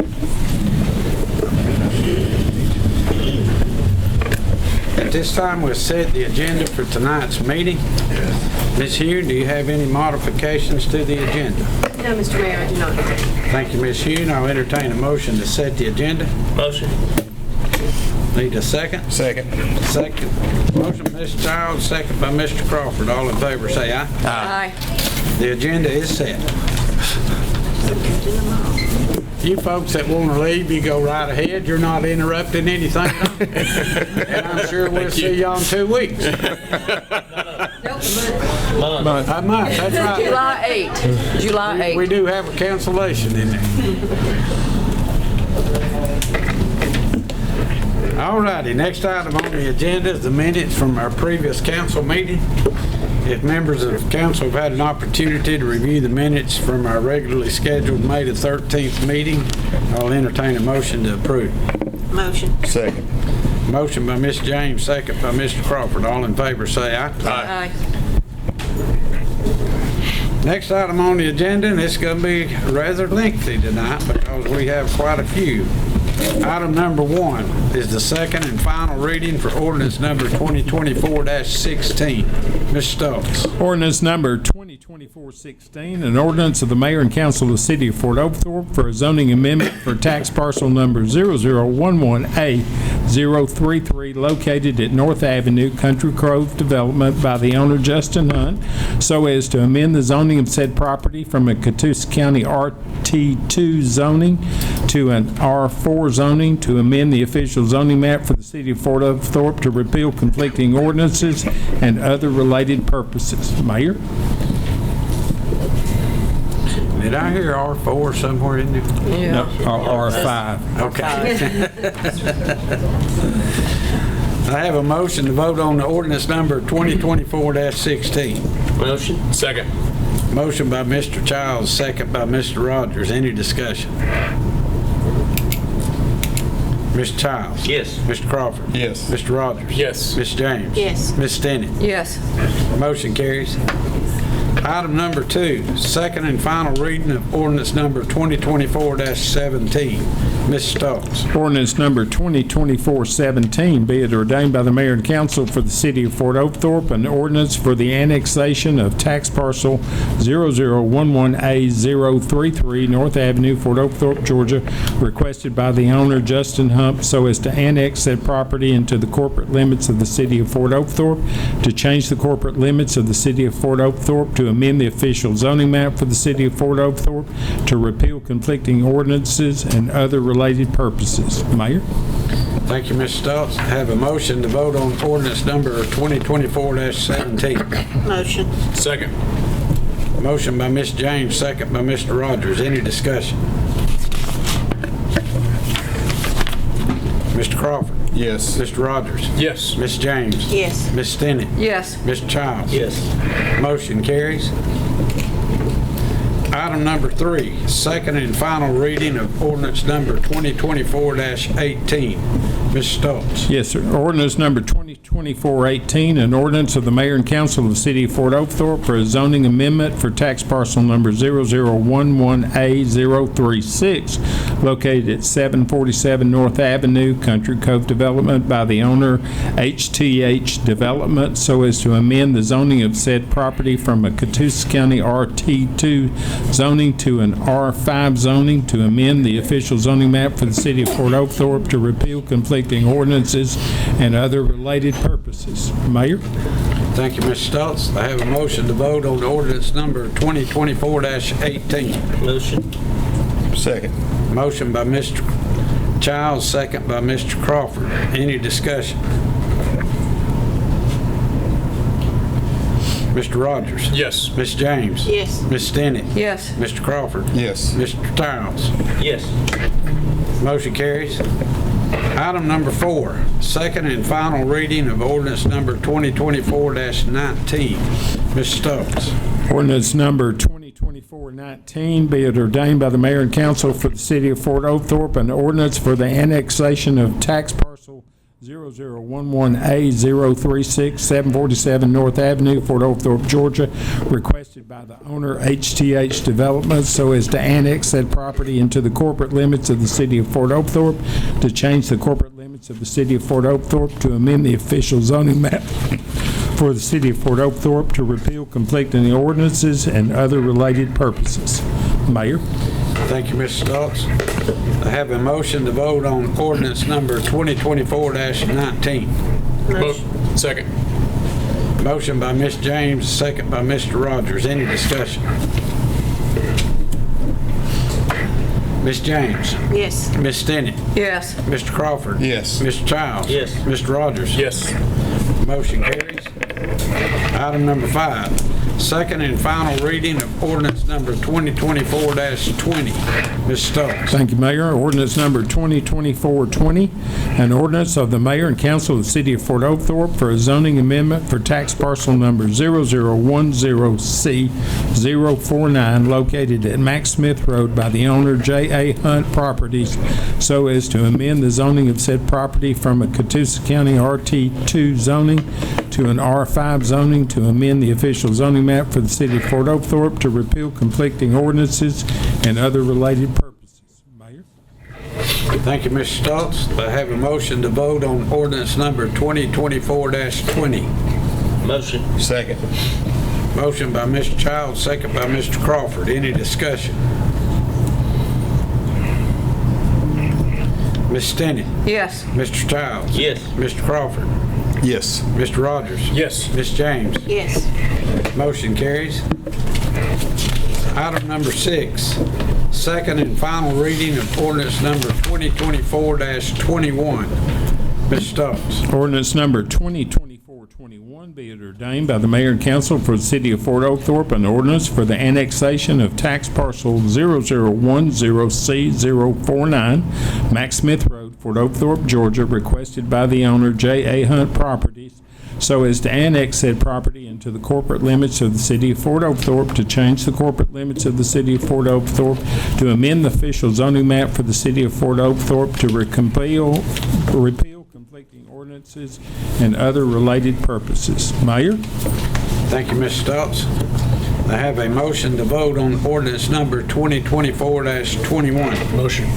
At this time, we'll set the agenda for tonight's meeting. Ms. Hugh, do you have any modifications to the agenda? No, Mr. Mayor, I do not. Thank you, Ms. Hugh. I'll entertain a motion to set the agenda. Motion. Need a second? Second. Second. Motion by Mr. Childs, second by Mr. Crawford. All in favor, say aye. Aye. The agenda is set. You folks that want to leave, you go right ahead. You're not interrupting anything. And I'm sure we'll see you in 2 weeks. A month, that's right. July 8th. July 8th. We do have a cancellation in there. All righty, next item on the agenda is the minutes from our previous council meeting. If members of council have had an opportunity to review the minutes from our regularly scheduled May the 13th meeting, I'll entertain a motion to approve. Motion. Second. Motion by Ms. James, second by Mr. Crawford. All in favor, say aye. Aye. Next item on the agenda, and it's going to be rather lengthy tonight because we have quite a few. Item number 1 is the second and final reading for ordinance number 2024-16. Mr. Stokes. Ordinance number 2024-16, an ordinance of the mayor and council of the city of Fort Oglethorpe for a zoning amendment for tax parcel number 0011A033 located at North Avenue, Country Grove Development by the owner Justin Hunt, so as to amend the zoning of said property from a Catoosa County RT2 zoning to an R4 zoning, to amend the official zoning map for the city of Fort Oglethorpe, to repeal conflicting ordinances and other related purposes. Mayor? Did I hear R4 somewhere in there? Yeah. No, R5. Okay. I have a motion to vote on the ordinance number 2024-16. Motion. Second. Motion by Mr. Childs, second by Mr. Rogers. Any discussion? Mr. Childs? Yes. Mr. Crawford? Yes. Mr. Rogers? Yes. Ms. James? Yes. Ms. Stinnett? Yes. Motion carries. Item number 2, second and final reading of ordinance number 2024-17. Ms. Stokes. Ordinance number 2024-17, be it ordained by the mayor and council for the city of Fort Oglethorpe, an ordinance for the annexation of tax parcel 0011A033 North Avenue, Fort Oglethorpe, Georgia, requested by the owner Justin Hump so as to annex said property into the corporate limits of the city of Fort Oglethorpe, to change the corporate limits of the city of Fort Oglethorpe, to amend the official zoning map for the city of Fort Oglethorpe, to repeal conflicting ordinances and other related purposes. Mayor? Thank you, Ms. Stokes. I have a motion to vote on ordinance number 2024-17. Motion. Second. Motion by Ms. James, second by Mr. Rogers. Any discussion? Mr. Crawford? Yes. Mr. Rogers? Yes. Ms. James? Yes. Ms. Stinnett? Yes. Mr. Childs? Yes. Motion carries. Item number 3, second and final reading of ordinance number 2024-18. Ms. Stokes. Yes, sir. Ordinance number 2024-18, an ordinance of the mayor and council of the city of Fort Oglethorpe for a zoning amendment for tax parcel number 0011A036, located at 747 North Avenue, Country Cove Development, by the owner HTH Development, so as to amend the zoning of said property from a Catoosa County RT2 zoning to an R5 zoning, to amend the official zoning map for the city of Fort Oglethorpe, to repeal conflicting ordinances and other related purposes. Mayor? Thank you, Mr. Stokes. I have a motion to vote on ordinance number 2024-18. Motion. Second. Motion by Mr. Childs, second by Mr. Crawford. Any discussion? Mr. Rogers? Yes. Ms. James? Yes. Ms. Stinnett? Yes. Mr. Crawford? Yes. Mr. Childs? Yes. Motion carries. Item number 4, second and final reading of ordinance number 2024-19. Ms. Stokes. Ordinance number 2024-19, be it ordained by the mayor and council for the city of Fort Oglethorpe, an ordinance for the annexation of tax parcel 0011A036, 747 North Avenue, Fort Oglethorpe, Georgia, requested by the owner HTH Development so as to annex said property into the corporate limits of the city of Fort Oglethorpe, to change the corporate limits of the city of Fort Oglethorpe, to amend the official zoning map for the city of Fort Oglethorpe, to repeal conflicting ordinances and other related purposes. Mayor? Thank you, Mr. Stokes. I have a motion to vote on ordinance number 2024-19. Motion. Second. Motion by Ms. James, second by Mr. Rogers. Any discussion? Ms. James? Yes. Ms. Stinnett? Yes. Mr. Crawford? Yes. Mr. Childs? Yes. Mr. Rogers? Yes. Motion carries. Item number 5, second and final reading of ordinance number 2024-20. Ms. Stokes. Thank you, Mayor. Ordinance number 2024-20, an ordinance of the mayor and council of the city of Fort Oglethorpe for a zoning amendment for tax parcel number 0010C049, located at Max Smith Road by the owner J.A. Hunt Properties, so as to amend the zoning of said property from a Catoosa County RT2 zoning to an R5 zoning, to amend the official zoning map for the city of Fort Oglethorpe, to repeal conflicting ordinances and other related purposes. Mayor? Thank you, Mr. Stokes. I have a motion to vote on ordinance number 2024-20. Motion. Second. Motion by Mr. Childs, second by Mr. Crawford. Any discussion? Ms. Stinnett? Yes. Mr. Childs? Yes. Mr. Crawford? Yes. Mr. Rogers? Yes. Ms. James? Yes. Motion carries. Item number 6, second and final reading of ordinance number 2024-21. Ms. Stokes. Ordinance number 2024-21, be it ordained by the mayor and council for the city of Fort Oglethorpe, an ordinance for the annexation of tax parcel 0010C049, Max Smith Road, Fort Oglethorpe, Georgia, requested by the owner J.A. Hunt Properties, so as to annex said property into the corporate limits of the city of Fort Oglethorpe, to change the corporate limits of the city of Fort Oglethorpe, to amend the official zoning map for the city of Fort Oglethorpe, to repeal conflicting ordinances, and other related purposes. Mayor? Thank you, Mr. Stoltz. I have a motion to vote on ordinance number 2024-21. Motion.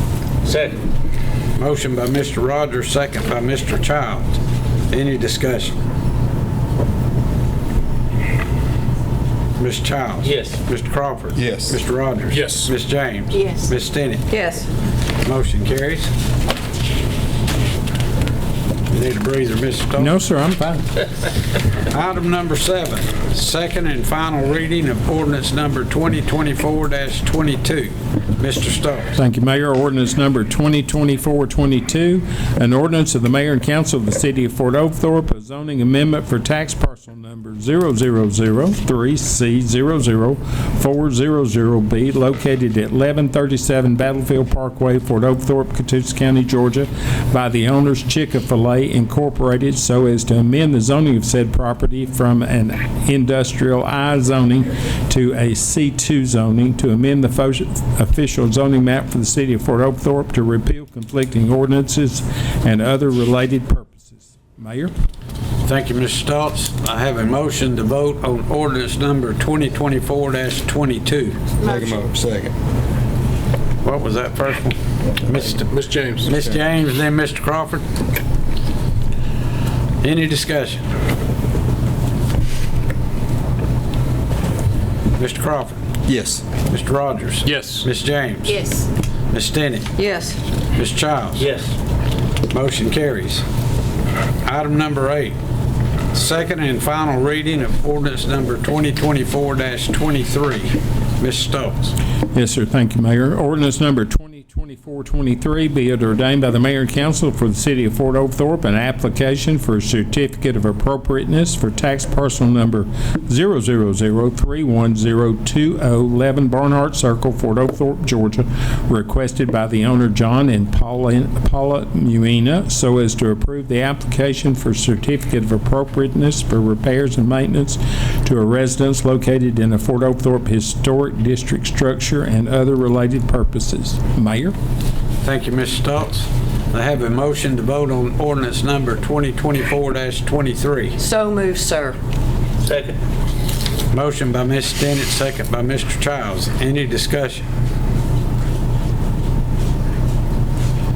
Second. Motion by Mr. Rogers, second by Mr. Childs. Any discussion? Ms. Childs? Yes. Mr. Crawford? Yes. Mr. Rogers? Yes. Ms. James? Yes. Ms. Stinnett? Yes. Motion carries. You need a breather, Mr. Stoltz? No, sir, I'm fine. Item number 7, second and final reading of ordinance number 2024-22. Mr. Stokes. Thank you, Mayor. Ordinance number 2024-22, an ordinance of the Mayor and Council of the City of Fort Oglethorpe, a zoning amendment for tax parcel number 0003C00400B, located at 1137 Battlefield Parkway, Fort Oglethorpe, Catoosa County, Georgia, by the owners Chick-fil-A Incorporated, so as to amend the zoning of said property from an industrial I zoning to a C2 zoning, to amend the official zoning map for the city of Fort Oglethorpe, to repeal conflicting ordinances and other related purposes. Mayor? Thank you, Mr. Stoltz. I have a motion to vote on ordinance number 2024-22. Motion. Second. What was that first one? Miss James. Ms. James, then Mr. Crawford. Any discussion? Mr. Crawford? Yes. Mr. Rogers? Yes. Ms. James? Yes. Ms. Stinnett? Yes. Ms. Childs? Yes. Motion carries. Item number 8, second and final reading of ordinance number 2024-23. Mr. Stokes. Yes, sir. Thank you, Mayor. Ordinance number 2024-23, be it ordained by the Mayor and Council for the City of Fort Oglethorpe, an application for a certificate of appropriateness for tax parcel number 000310211 Barnhart Circle, Fort Oglethorpe, Georgia, requested by the owner John and Paula Muina, so as to approve the application for certificate of appropriateness for repairs and maintenance to a residence located in a Fort Oglethorpe Historic District structure and other related purposes. Mayor? Thank you, Mr. Stoltz. I have a motion to vote on ordinance number 2024-23. So moved, sir. Second. Motion by Ms. Stinnett, second by Mr. Childs. Any discussion?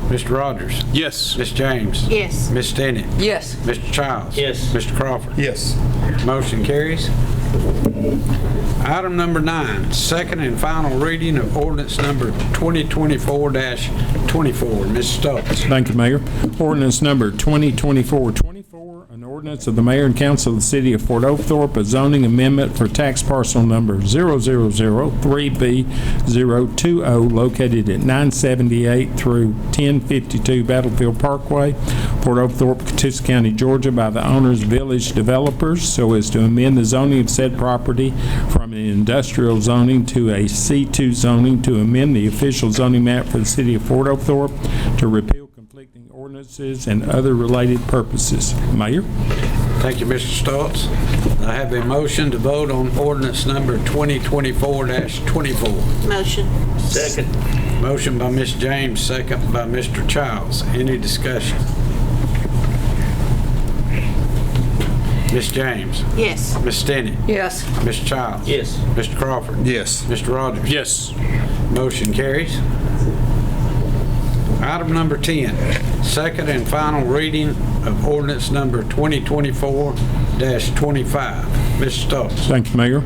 Mr. Rogers? Yes. Ms. James? Yes. Ms. Stinnett? Yes. Mr. Childs? Yes. Mr. Crawford? Yes. Motion carries. Item number 9, second and final reading of ordinance number 2024-24. Mr. Stokes. Thank you, Mayor. Ordinance number 2024-24, an ordinance of the Mayor and Council of the City of Fort Oglethorpe, a zoning amendment for tax parcel number 0003B020, located at 978 through 1052 Battlefield Parkway, Fort Oglethorpe, Catoosa County, Georgia, by the owners Village Developers, so as to amend the zoning of said property from an industrial zoning to a C2 zoning, to amend the official zoning map for the city of Fort Oglethorpe, to repeal conflicting ordinances and other related purposes. Mayor? Thank you, Mr. Stoltz. I have a motion to vote on ordinance number 2024-24. Motion. Second. Motion by Ms. James, second by Mr. Childs. Any discussion? Ms. James? Yes. Ms. Stinnett? Yes. Ms. Childs? Yes. Mr. Crawford? Yes. Mr. Rogers? Yes. Motion carries. Item number 10, second and final reading of ordinance number 2024-25. Mr. Stokes. Thank you, Mayor.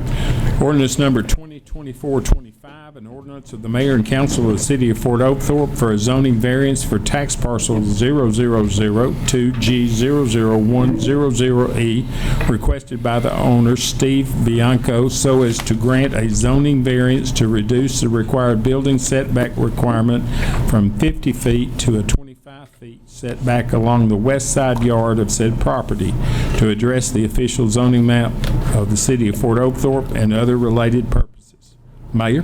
Ordinance number 2024-25, an ordinance of the Mayor and Council of the City of Fort Oglethorpe for a zoning variance for tax parcel 0002G00100E, requested by the owner Steve Bianco, so as to grant a zoning variance to reduce the required building setback requirement from 50 feet to a 25 feet setback along the west side yard of said property, to address the official zoning map of the City of Fort Oglethorpe and other related purposes. Mayor?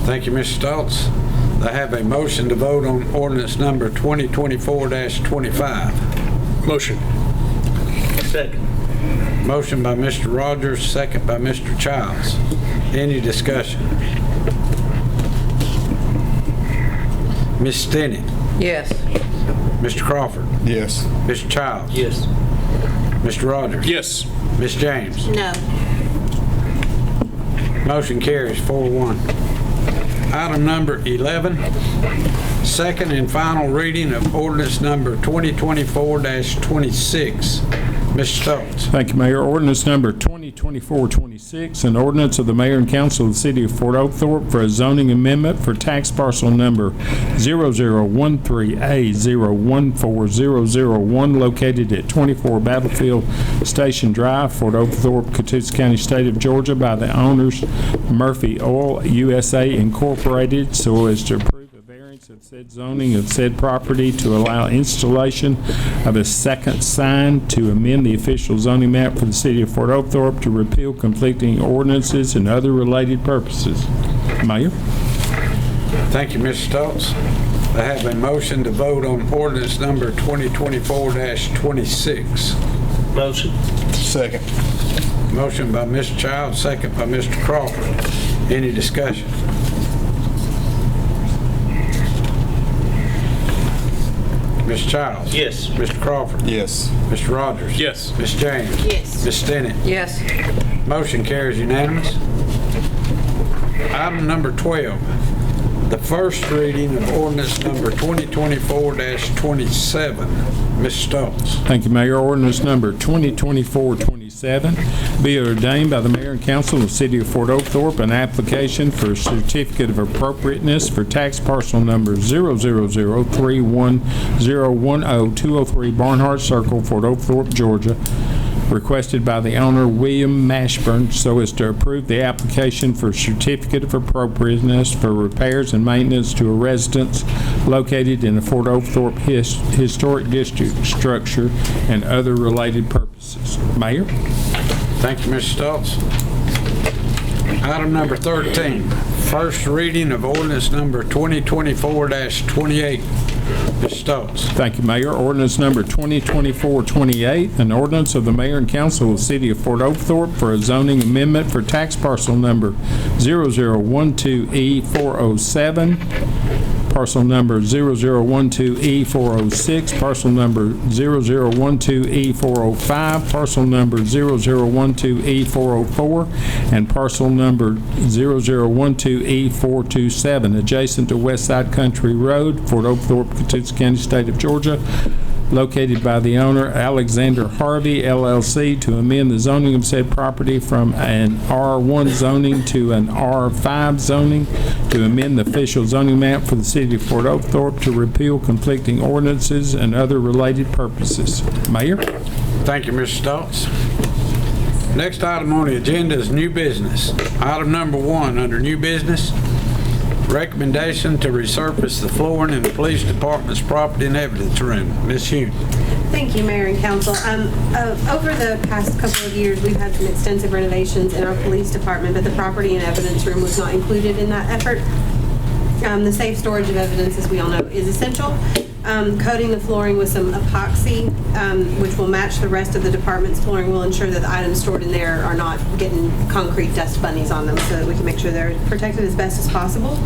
Thank you, Mr. Stoltz. I have a motion to vote on ordinance number 2024-25. Motion. Second. Motion by Mr. Rogers, second by Mr. Childs. Any discussion? Ms. Stinnett? Yes. Mr. Crawford? Yes. Mr. Childs? Yes. Mr. Rogers? Yes. Ms. James? No. Motion carries 4-1. Item number 11, second and final reading of ordinance number 2024-26. Mr. Stokes. Thank you, Mayor. Ordinance number 2024-26, an ordinance of the Mayor and Council of the City of Fort Oglethorpe for a zoning amendment for tax parcel number 0013A014001 located at 24 Battlefield Station Drive, Fort Oglethorpe, Catoosa County, State of Georgia by the owners Murphy Oil USA Incorporated so as to approve of said zoning of said property to allow installation of a second sign, to amend the official zoning map for the city of Fort Oglethorpe, to repeal conflicting ordinances and other related purposes. Mayor? Thank you, Mr. Stokes. I have a motion to vote on ordinance number 2024-26. Motion. Second. Motion by Mr. Childs, second by Mr. Crawford. Any discussion? Mr. Childs? Yes. Mr. Crawford? Yes. Mr. Rogers? Yes. Ms. James? Yes. Ms. Stinnett? Yes. Motion carries unanimous. Item number 12, the first reading of ordinance number 2024-27. Mr. Stokes. Thank you, Mayor. Ordinance number 2024-27, be ordained by the Mayor and Council of the City of Fort Oglethorpe an application for a certificate of appropriateness for tax parcel number 00031010203 Barnhart Circle, Fort Oglethorpe, Georgia, requested by the owner William Mashburn so as to approve the application for certificate of appropriateness for repairs and maintenance to a residence located in the Fort Oglethorpe Historic District structure and other related purposes. Mayor? Thank you, Mr. Stokes. Item number 13, first reading of ordinance number 2024-28. Mr. Stokes. Thank you, Mayor. Ordinance number 2024-28, an ordinance of the Mayor and Council of the City of Fort Oglethorpe for a zoning amendment for tax parcel number 0012E407, parcel number 0012E406, parcel number 0012E405, parcel number 0012E404, and parcel number 0012E427, adjacent to Westside Country Road, Fort Oglethorpe, Catoosa County, State of Georgia, located by the owner Alexander Harvey, LLC, to amend the zoning of said property from an R1 zoning to an R5 zoning, to amend the official zoning map for the city of Fort Oglethorpe, to repeal conflicting ordinances and other related purposes. Mayor? Thank you, Mr. Stokes. Next item on the agenda is new business. Item number 1 under new business, recommendation to resurface the flooring in the police department's property and evidence room. Ms. Hune. Thank you, Mayor and Council. Over the past couple of years, we've had some extensive renovations in our police department, but the property and evidence room was not included in that effort. The safe storage of evidence, as we all know, is essential. Coating the flooring with some epoxy, which will match the rest of the department's flooring, will ensure that the items stored in there are not getting concrete dust bunnies on them, so that we can make sure they're protected as best as possible.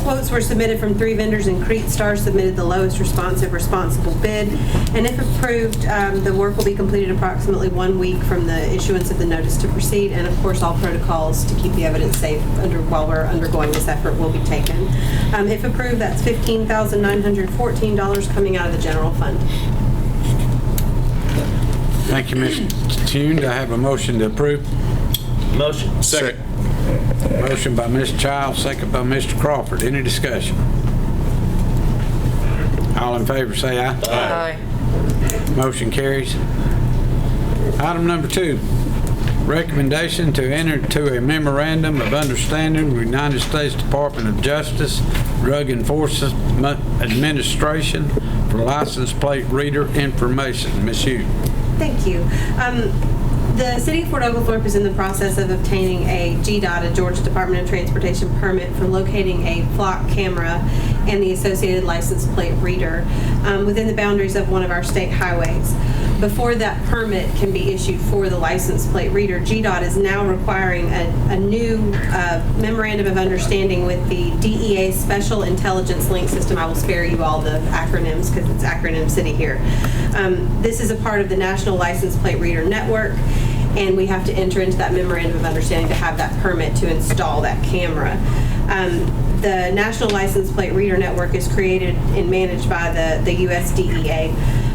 Quotes were submitted from 3 vendors, and Creetstar submitted the lowest responsible bid. And if approved, the work will be completed approximately 1 week from the issuance of the notice to proceed. And of course, all protocols to keep the evidence safe while we're undergoing this effort will be taken. If approved, that's $15,914 coming out of the general fund. Thank you, Ms. Hune. Do I have a motion to approve? Motion. Second. Motion by Ms. Childs, second by Mr. Crawford. Any discussion? All in favor say aye. Aye. Motion carries. Item number 2, recommendation to enter into a memorandum of understanding with United States Department of Justice Drug Enforcement Administration for license plate reader information. Ms. Hughes. Thank you. The City of Fort Oglethorpe is in the process of obtaining a GDOT, a Georgia Department of Transportation permit for locating a flock camera and the associated license plate reader within the boundaries of one of our state highways. Before that permit can be issued for the license plate reader, GDOT is now requiring a new memorandum of understanding with the DEA Special Intelligence Link System. I will spare you all the acronyms because it's acronym city here. This is a part of the National License Plate Reader Network, and we have to enter into that memorandum of understanding to have that permit to install that camera. The National License Plate Reader Network is created and managed by the US DEA.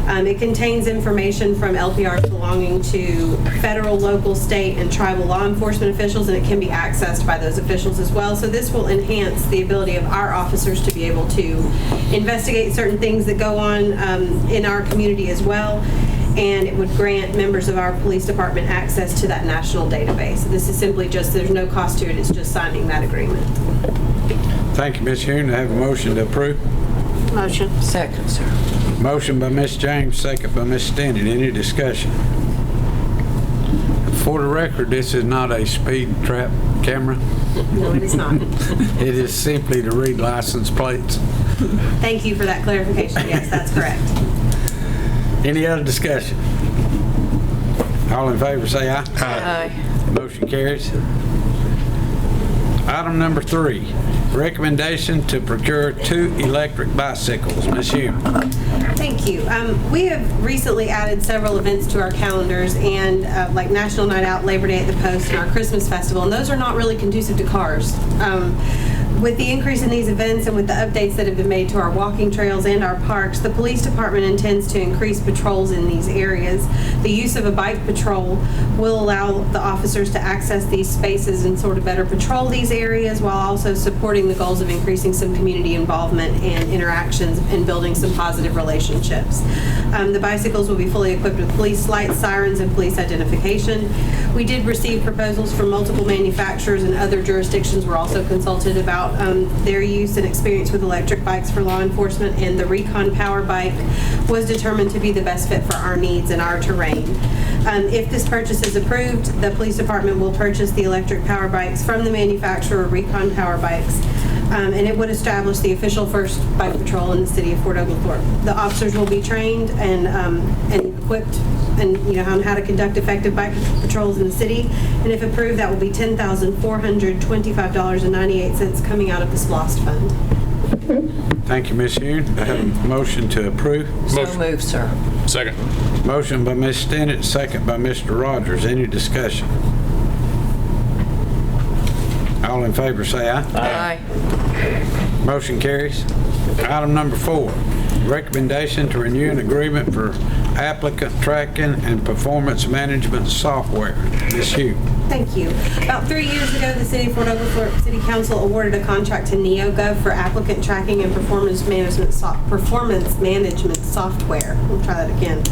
It contains information from LPRs belonging to federal, local, state, and tribal law enforcement officials, and it can be accessed by those officials as well. So this will enhance the ability of our officers to be able to investigate certain things that go on in our community as well. And it would grant members of our police department access to that national database. This is simply just, there's no cost to it, it's just signing that agreement. Thank you, Ms. Hume. I have a motion to approve. Motion. Second, sir. Motion by Ms. James, second by Ms. Stennett. Any discussion? For the record, this is not a speed trap camera. No, it is not. It is simply to read license plates. Thank you for that clarification. Yes, that's correct. Any other discussion? All in favor say aye. Aye. Motion carries. Item number 3, recommendation to procure 2 electric bicycles. Ms. Hume. Thank you. We have recently added several events to our calendars, and like National Night Out, Labor Day at the Post, and our Christmas Festival, and those are not really conducive to cars. With the increase in these events and with the updates that have been made to our walking trails and our parks, the police department intends to increase patrols in these areas. The use of a bike patrol will allow the officers to access these spaces and sort of better patrol these areas while also supporting the goals of increasing some community involvement and interactions and building some positive relationships. The bicycles will be fully equipped with police lights, sirens, and police identification. We did receive proposals from multiple manufacturers, and other jurisdictions were also consulted about their use and experience with electric bikes for law enforcement, and the Recon Power Bike was determined to be the best fit for our needs and our terrain. If this purchase is approved, the police department will purchase the electric power bikes from the manufacturer Recon Power Bikes, and it would establish the official first bike patrol in the city of Fort Oglethorpe. The officers will be trained and equipped and on how to conduct effective bike patrols in the city. And if approved, that will be $10,425.98 coming out of the SPLOST fund. Thank you, Ms. Hume. I have a motion to approve. So moved, sir. Second. Motion by Ms. Stennett, second by Mr. Rogers. Any discussion? All in favor say aye. Aye. Motion carries. Item number 4, recommendation to renew an agreement for applicant tracking and performance management software. Ms. Hume. Thank you. About 3 years ago, the City of Fort Oglethorpe City Council awarded a contract to NeoGov for applicant tracking and performance management software. We'll try that again.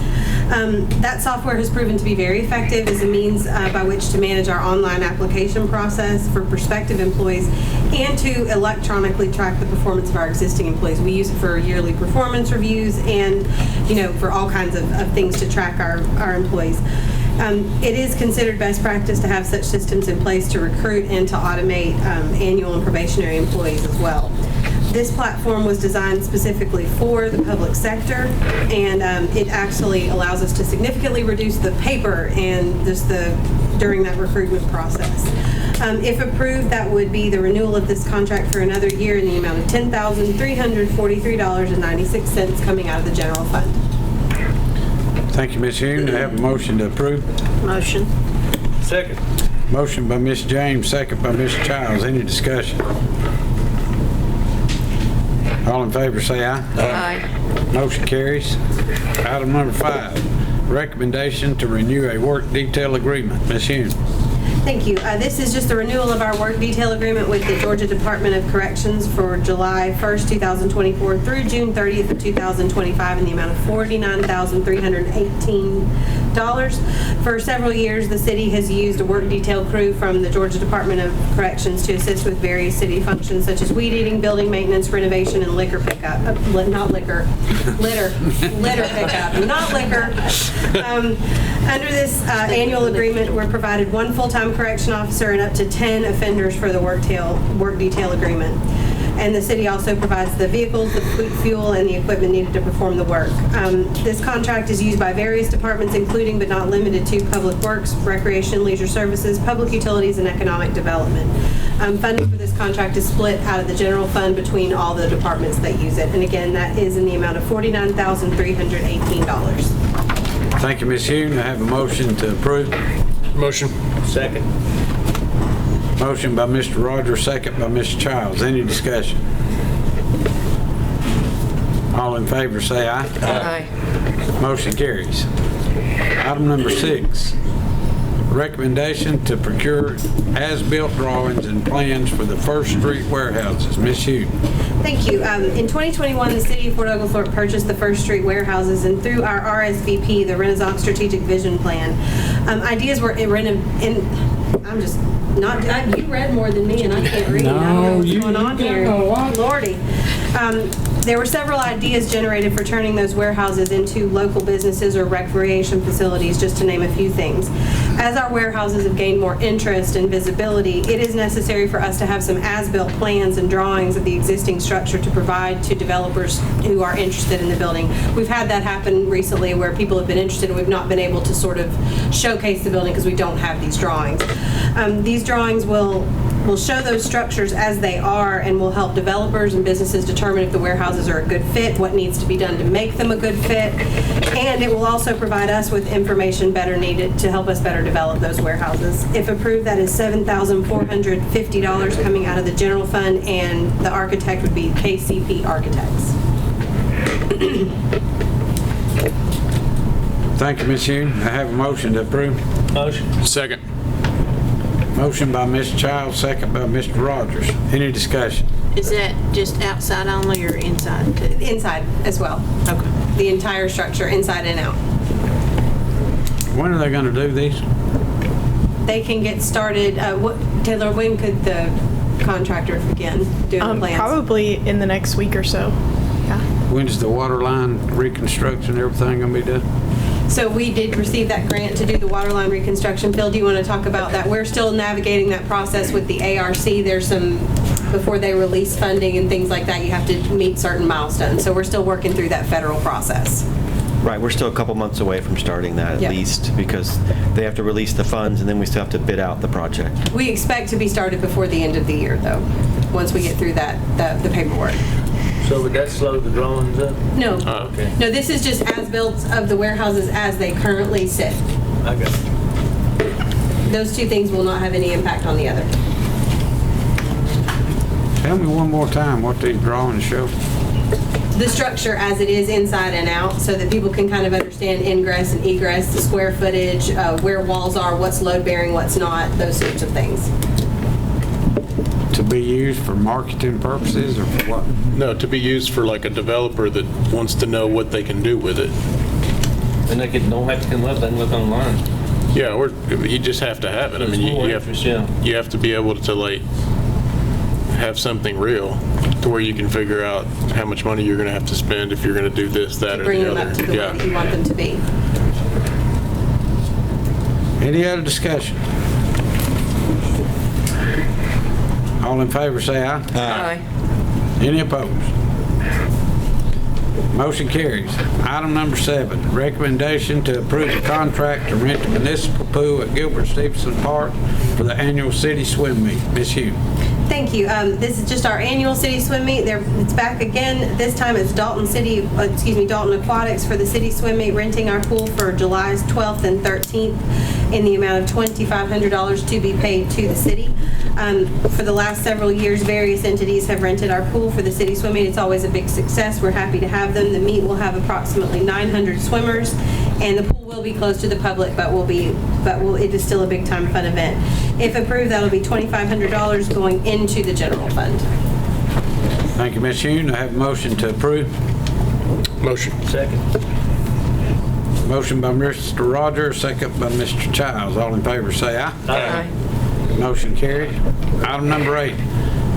That software has proven to be very effective as a means by which to manage our online application process for prospective employees and to electronically track the performance of our existing employees. We use it for yearly performance reviews and, for all kinds of things to track our employees. It is considered best practice to have such systems in place to recruit and to automate annual and probationary employees as well. This platform was designed specifically for the public sector, and it actually allows us to significantly reduce the paper and during that recruitment process. If approved, that would be the renewal of this contract for another year in the amount of $10,343.96 coming out of the general fund. Thank you, Ms. Hume. Do I have a motion to approve? Motion. Second. Motion by Ms. James, second by Ms. Childs. Any discussion? All in favor say aye. Aye. Motion carries. Item number 5, recommendation to renew a work detail agreement. Ms. Hume. Thank you. This is just a renewal of our work detail agreement with the Georgia Department of Corrections for July 1st, 2024 through June 30th of 2025 in the amount of $49,318. For several years, the city has used a work detail crew from the Georgia Department of Corrections to assist with various city functions such as weed eating, building maintenance, renovation, and liquor pickup. Not liquor. Litter pickup, not liquor. Under this annual agreement, we're provided one full-time correction officer and up to 10 offenders for the work detail agreement. and the city also provides the vehicles, the fuel, and the equipment needed to perform the work. This contract is used by various departments, including but not limited to Public Works, Recreation, Leisure Services, Public Utilities, and Economic Development. Funding for this contract is split out of the general fund between all the departments that use it. And again, that is in the amount of $49,318. Thank you, Ms. Hune. I have a motion to approve. Motion. Second. Motion by Mr. Rogers, second by Mr. Childs. Any discussion? All in favor say aye. Aye. Motion carries. Item number 6, recommendation to procure as-built drawings and plans for the First Street warehouses. Ms. Hughes. Thank you. In 2021, the city of Fort Oglethorpe purchased the First Street warehouses, and through our RSVP, the Renaissance Strategic Vision Plan, ideas were I'm just not, you read more than me and I can't read. I don't know what's going on here. Lordy. There were several ideas generated for turning those warehouses into local businesses or recreation facilities, just to name a few things. As our warehouses have gained more interest and visibility, it is necessary for us to have some as-built plans and drawings of the existing structure to provide to developers who are interested in the building. We've had that happen recently where people have been interested and we've not been able to sort of showcase the building because we don't have these drawings. These drawings will show those structures as they are and will help developers and businesses determine if the warehouses are a good fit, what needs to be done to make them a good fit, and it will also provide us with information better needed to help us better develop those warehouses. If approved, that is $7,450 coming out of the general fund, and the architect would be KCP Architects. Thank you, Ms. Hughes. I have a motion to approve. Motion. Second. Motion by Mr. Childs, second by Mr. Rogers. Any discussion? Is that just outside only or inside too? Inside as well. Okay. The entire structure, inside and out. When are they going to do these? They can get started, Taylor, when could the contractor begin doing the plans? Probably in the next week or so. Yeah. When's the water line reconstruction, everything going to be done? So we did receive that grant to do the water line reconstruction. Phil, do you want to talk about that? We're still navigating that process with the ARC. There's some, before they release funding and things like that, you have to meet certain milestones. So we're still working through that federal process. Right, we're still a couple months away from starting that at least, because they have to release the funds and then we still have to bid out the project. We expect to be started before the end of the year, though, once we get through that, the paperwork. So would that slow the drawings up? No. Oh, okay. No, this is just as-built of the warehouses as they currently sit. I got it. Those two things will not have any impact on the other. Tell me one more time what these drawings show. The structure as it is inside and out, so that people can kind of understand ingress and egress, the square footage, where walls are, what's load-bearing, what's not, those sorts of things. To be used for marketing purposes or for what? No, to be used for like a developer that wants to know what they can do with it. And they don't have to come up, they can look online. Yeah, or you just have to have it. I mean, you have to be able to like have something real to where you can figure out how much money you're going to have to spend if you're going to do this, that, or Bring the them other. up to the way that you want them to be. Any other discussion? All in favor say aye. Aye. Any opposed? Motion carries. Item number 7, recommendation to approve a contract to rent the municipal pool at Gilbert Stevenson Park for the annual city swim meet. Ms. Hughes. Thank you. This is just our annual city swim meet. It's back again. This time it's Dalton Aquatics for the city swim meet, renting our pool for July 12th and 13th in the amount of $2,500 to be paid to the city. For the last several years, various entities have rented our pool for the city swim meet. It's always a big success. We're happy to have them. The meet will have approximately 900 swimmers, and the pool will be closed to the public, but it is still a big time fun event. If approved, that'll be $2,500 going into the general fund. Thank you, Ms. Hughes. I have a motion to approve. Motion. Second. Motion by Mr. Rogers, second by Mr. Childs. All in favor say aye. Aye. Motion carried. Item number 8,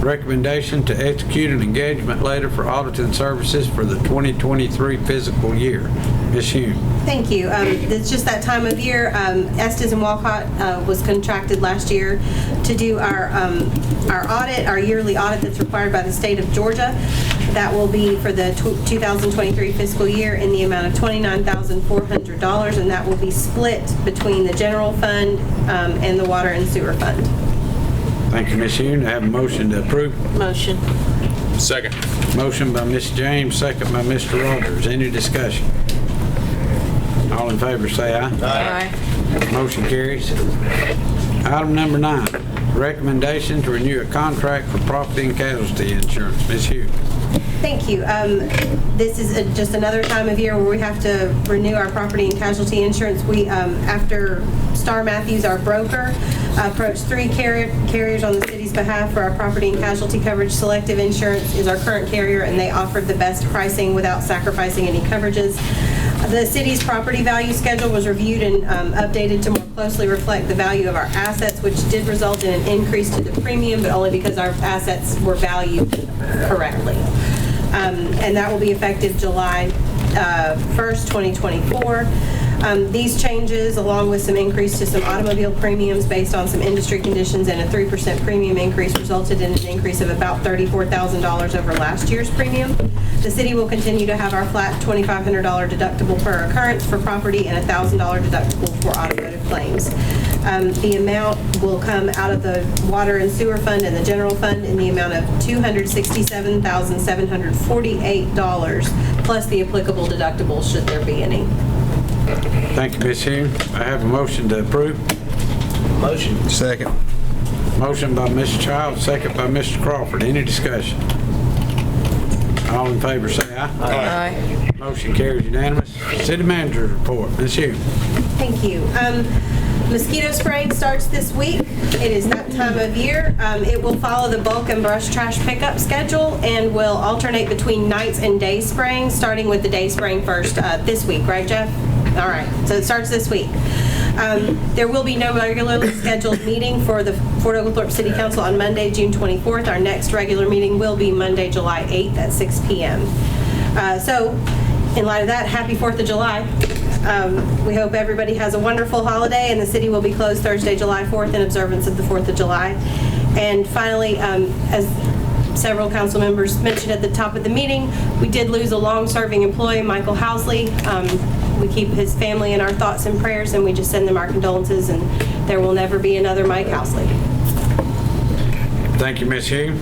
recommendation to execute an engagement letter for auditing services for the 2023 fiscal year. Ms. Hume. Thank you. It's just that time of year. Estes and Walcott was contracted last year to do our audit, our yearly audit that's required by the state of Georgia. That will be for the 2023 fiscal year in the amount of $29,400, and that will be split between the general fund and the water and sewer fund. Thank you, Ms. Hume. I have a motion to approve. Motion. Second. Motion by Ms. James, second by Mr. Rogers. Any discussion? All in favor say aye. Aye. Motion carries. Item number 9, recommendation to renew a contract for property and casualty insurance. Ms. Hughes. Thank you. This is just another time of year where we have to renew our property and casualty insurance. We, after Star Matthews, our broker, approached 3 carriers on the city's behalf for our property and casualty coverage. Selective Insurance is our current carrier, and they offered the best pricing without sacrificing any coverages. The city's property value schedule was reviewed and updated to more closely reflect the value of our assets, which did result in an increase to the premium, but only because our assets were valued correctly. And that will be effective July 1st, 2024. These changes, along with some increase to some automobile premiums based on some industry conditions and a 3% premium increase, resulted in an increase of about $34,000 over last year's premium. The city will continue to have our flat $2,500 deductible per occurrence for property and a $1,000 deductible for automotive claims. The amount will come out of the water and sewer fund and the general fund in the amount of $267,748 plus the applicable deductible should there be any. Thank you, Ms. Hume. I have a motion to approve. Motion. Second. Motion by Mr. Childs, second by Mr. Crawford. Any discussion? All in favor say aye. Aye. Motion carries unanimous. City manager's report. Ms. Hume. Thank you. Mosquito spraying starts this week. It is that time of year. It will follow the bulk and brush trash pickup schedule and will alternate between nights and day spraying, starting with the day spraying first this week, right, Jeff? All right, so it starts this week. There will be no regularly scheduled meeting for the Fort Oglethorpe City Council on Monday, June 24th. Our next regular meeting will be Monday, July 8th at 6 p.m. So, in light of that, happy 4th of July. We hope everybody has a wonderful holiday, and the city will be closed Thursday, July 4th in observance of the 4th of July. And finally, as several council members mentioned at the top of the meeting, we did lose a long-serving employee, Michael Housley. We keep his family in our thoughts and prayers, and we just send them our condolences, and there will never be another Mike Housley. Thank you, Ms. Hume.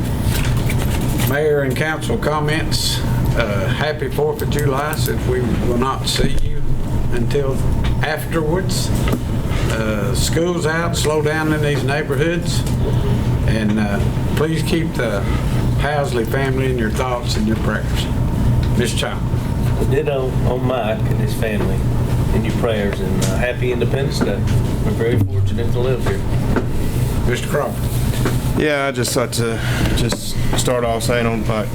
Mayor and council comments. Happy 4th of July, since we will not see you until afterwards. School's out, slow down in these neighborhoods, and please keep the Housley family in your thoughts and your prayers. Ms. Child. Ditto on Mike and his family in your prayers, and happy Independence Day. We're very fortunate to live here. Mr. Crawford. Yeah, I just like to start off saying on like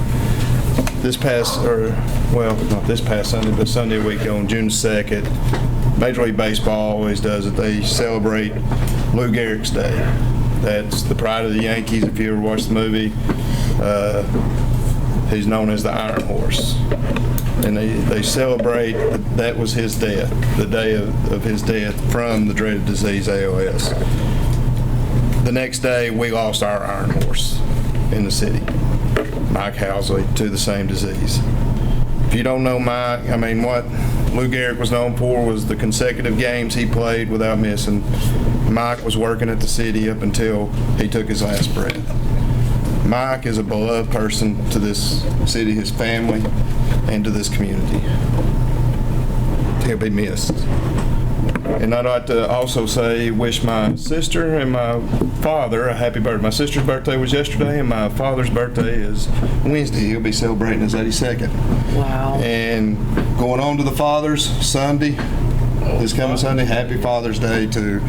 this past, or well, not this past Sunday, but Sunday week on June 2nd, Major League Baseball always does it. They celebrate Lou Gehrig's Day. That's the pride of the Yankees. If you ever watch the movie, he's known as the Iron Horse. And they celebrate that was his death, the day of his death from the dreaded disease ALS. The next day, we lost our Iron Horse in the city, Mike Housley, to the same disease. If you don't know Mike, I mean, what Lou Gehrig was known for was the consecutive games he played without missing. Mike was working at the city up until he took his last breath. Mike is a beloved person to this city, his family, and to this community. He'll be missed. And I'd like to also wish my sister and my father a happy birthday. My sister's birthday was yesterday, and my father's birthday is Wednesday. He'll be celebrating his 82nd. Wow. And going on to the fathers, Sunday, this coming Sunday, happy Father's Day to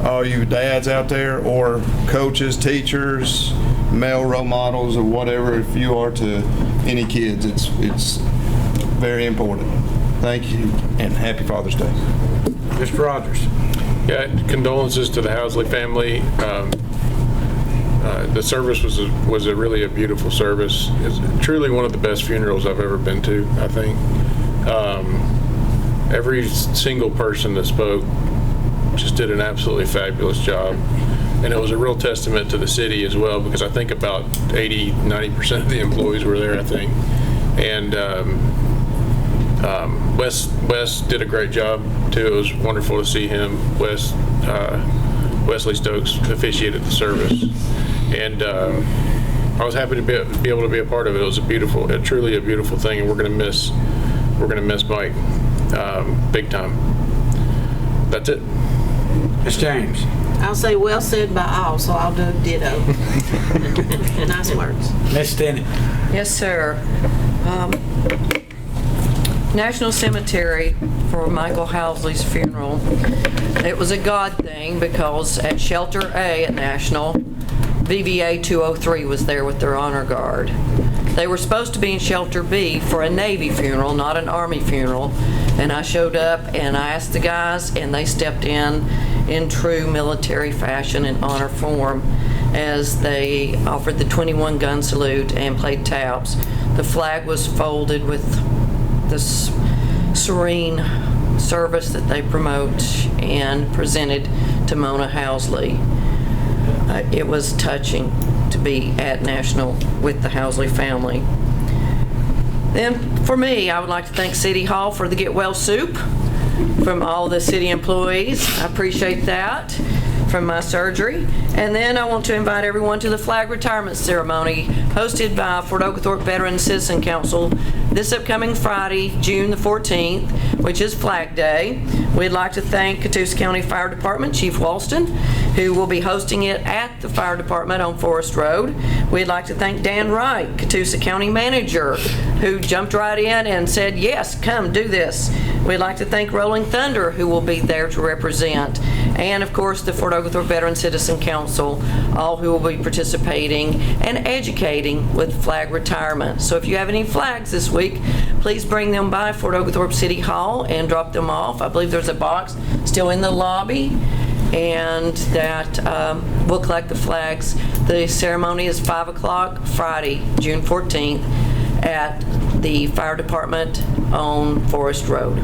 all you dads out there, or coaches, teachers, male role models, or whatever, if you are to any kids. It's very important. Thank you, and happy Father's Day. Mr. Rogers. Yeah, condolences to the Housley family. The service was really a beautiful service. It's truly one of the best funerals I've ever been to, I think. Every single person that spoke just did an absolutely fabulous job. And it was a real testament to the city as well, because I think about 80-90% of the employees were there, I think. And Wes did a great job too. It was wonderful to see him. Wesley Stokes officiated the service, and I was happy to be able to be a part of it. It was truly a beautiful thing, and we're gonna miss Mike big time. That's it. Ms. James. I'll say well said by all, so I'll do ditto. Nice words. Ms. Stinnett. Yes, sir. National Cemetery for Michael Housley's funeral. It was a God thing because at Shelter A at National, VVA 203 was there with their honor guard. They were supposed to be in Shelter B for a Navy funeral, not an Army funeral. And I showed up and I asked the guys, and they stepped in true military fashion and honor form as they offered the 21 gun salute and played taps. The flag was folded with this serene service that they promote and presented to Mona Housley. It was touching to be at National with the Housley family. Then for me, I would like to thank City Hall for the Get Well soup from all the city employees. I appreciate that from my surgery. And then I want to invite everyone to the flag retirement ceremony hosted by Fort Oglethorpe Veteran Citizen Council this upcoming Friday, June the 14th, which is Flag Day. We'd like to thank Catoosa County Fire Department Chief Walston, who will be hosting it at the fire department on Forest Road. We'd like to thank Dan Wright, Catoosa County Manager, who jumped right in and said, yes, come do this. We'd like to thank Rolling Thunder, who will be there to represent. And of course, the Fort Oglethorpe Veteran Citizen Council, all who will be participating and educating with flag retirement. So if you have any flags this week, please bring them by Fort Oglethorpe City Hall and drop them off. I believe there's a box still in the lobby, and that we'll collect the flags. The ceremony is 5 o'clock Friday, June 14th at the fire department on Forest Road.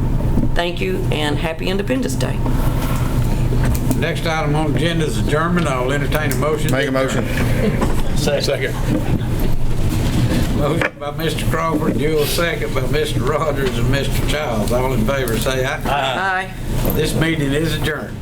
Thank you and happy Independence Day. Next item on the agenda is adjournment. I'll entertain a motion. Make a motion. Second. Motion by Mr. Crawford, Jewell, second by Mr. Rogers and Mr. Childs. All in favor say aye. Aye. This meeting is adjourned.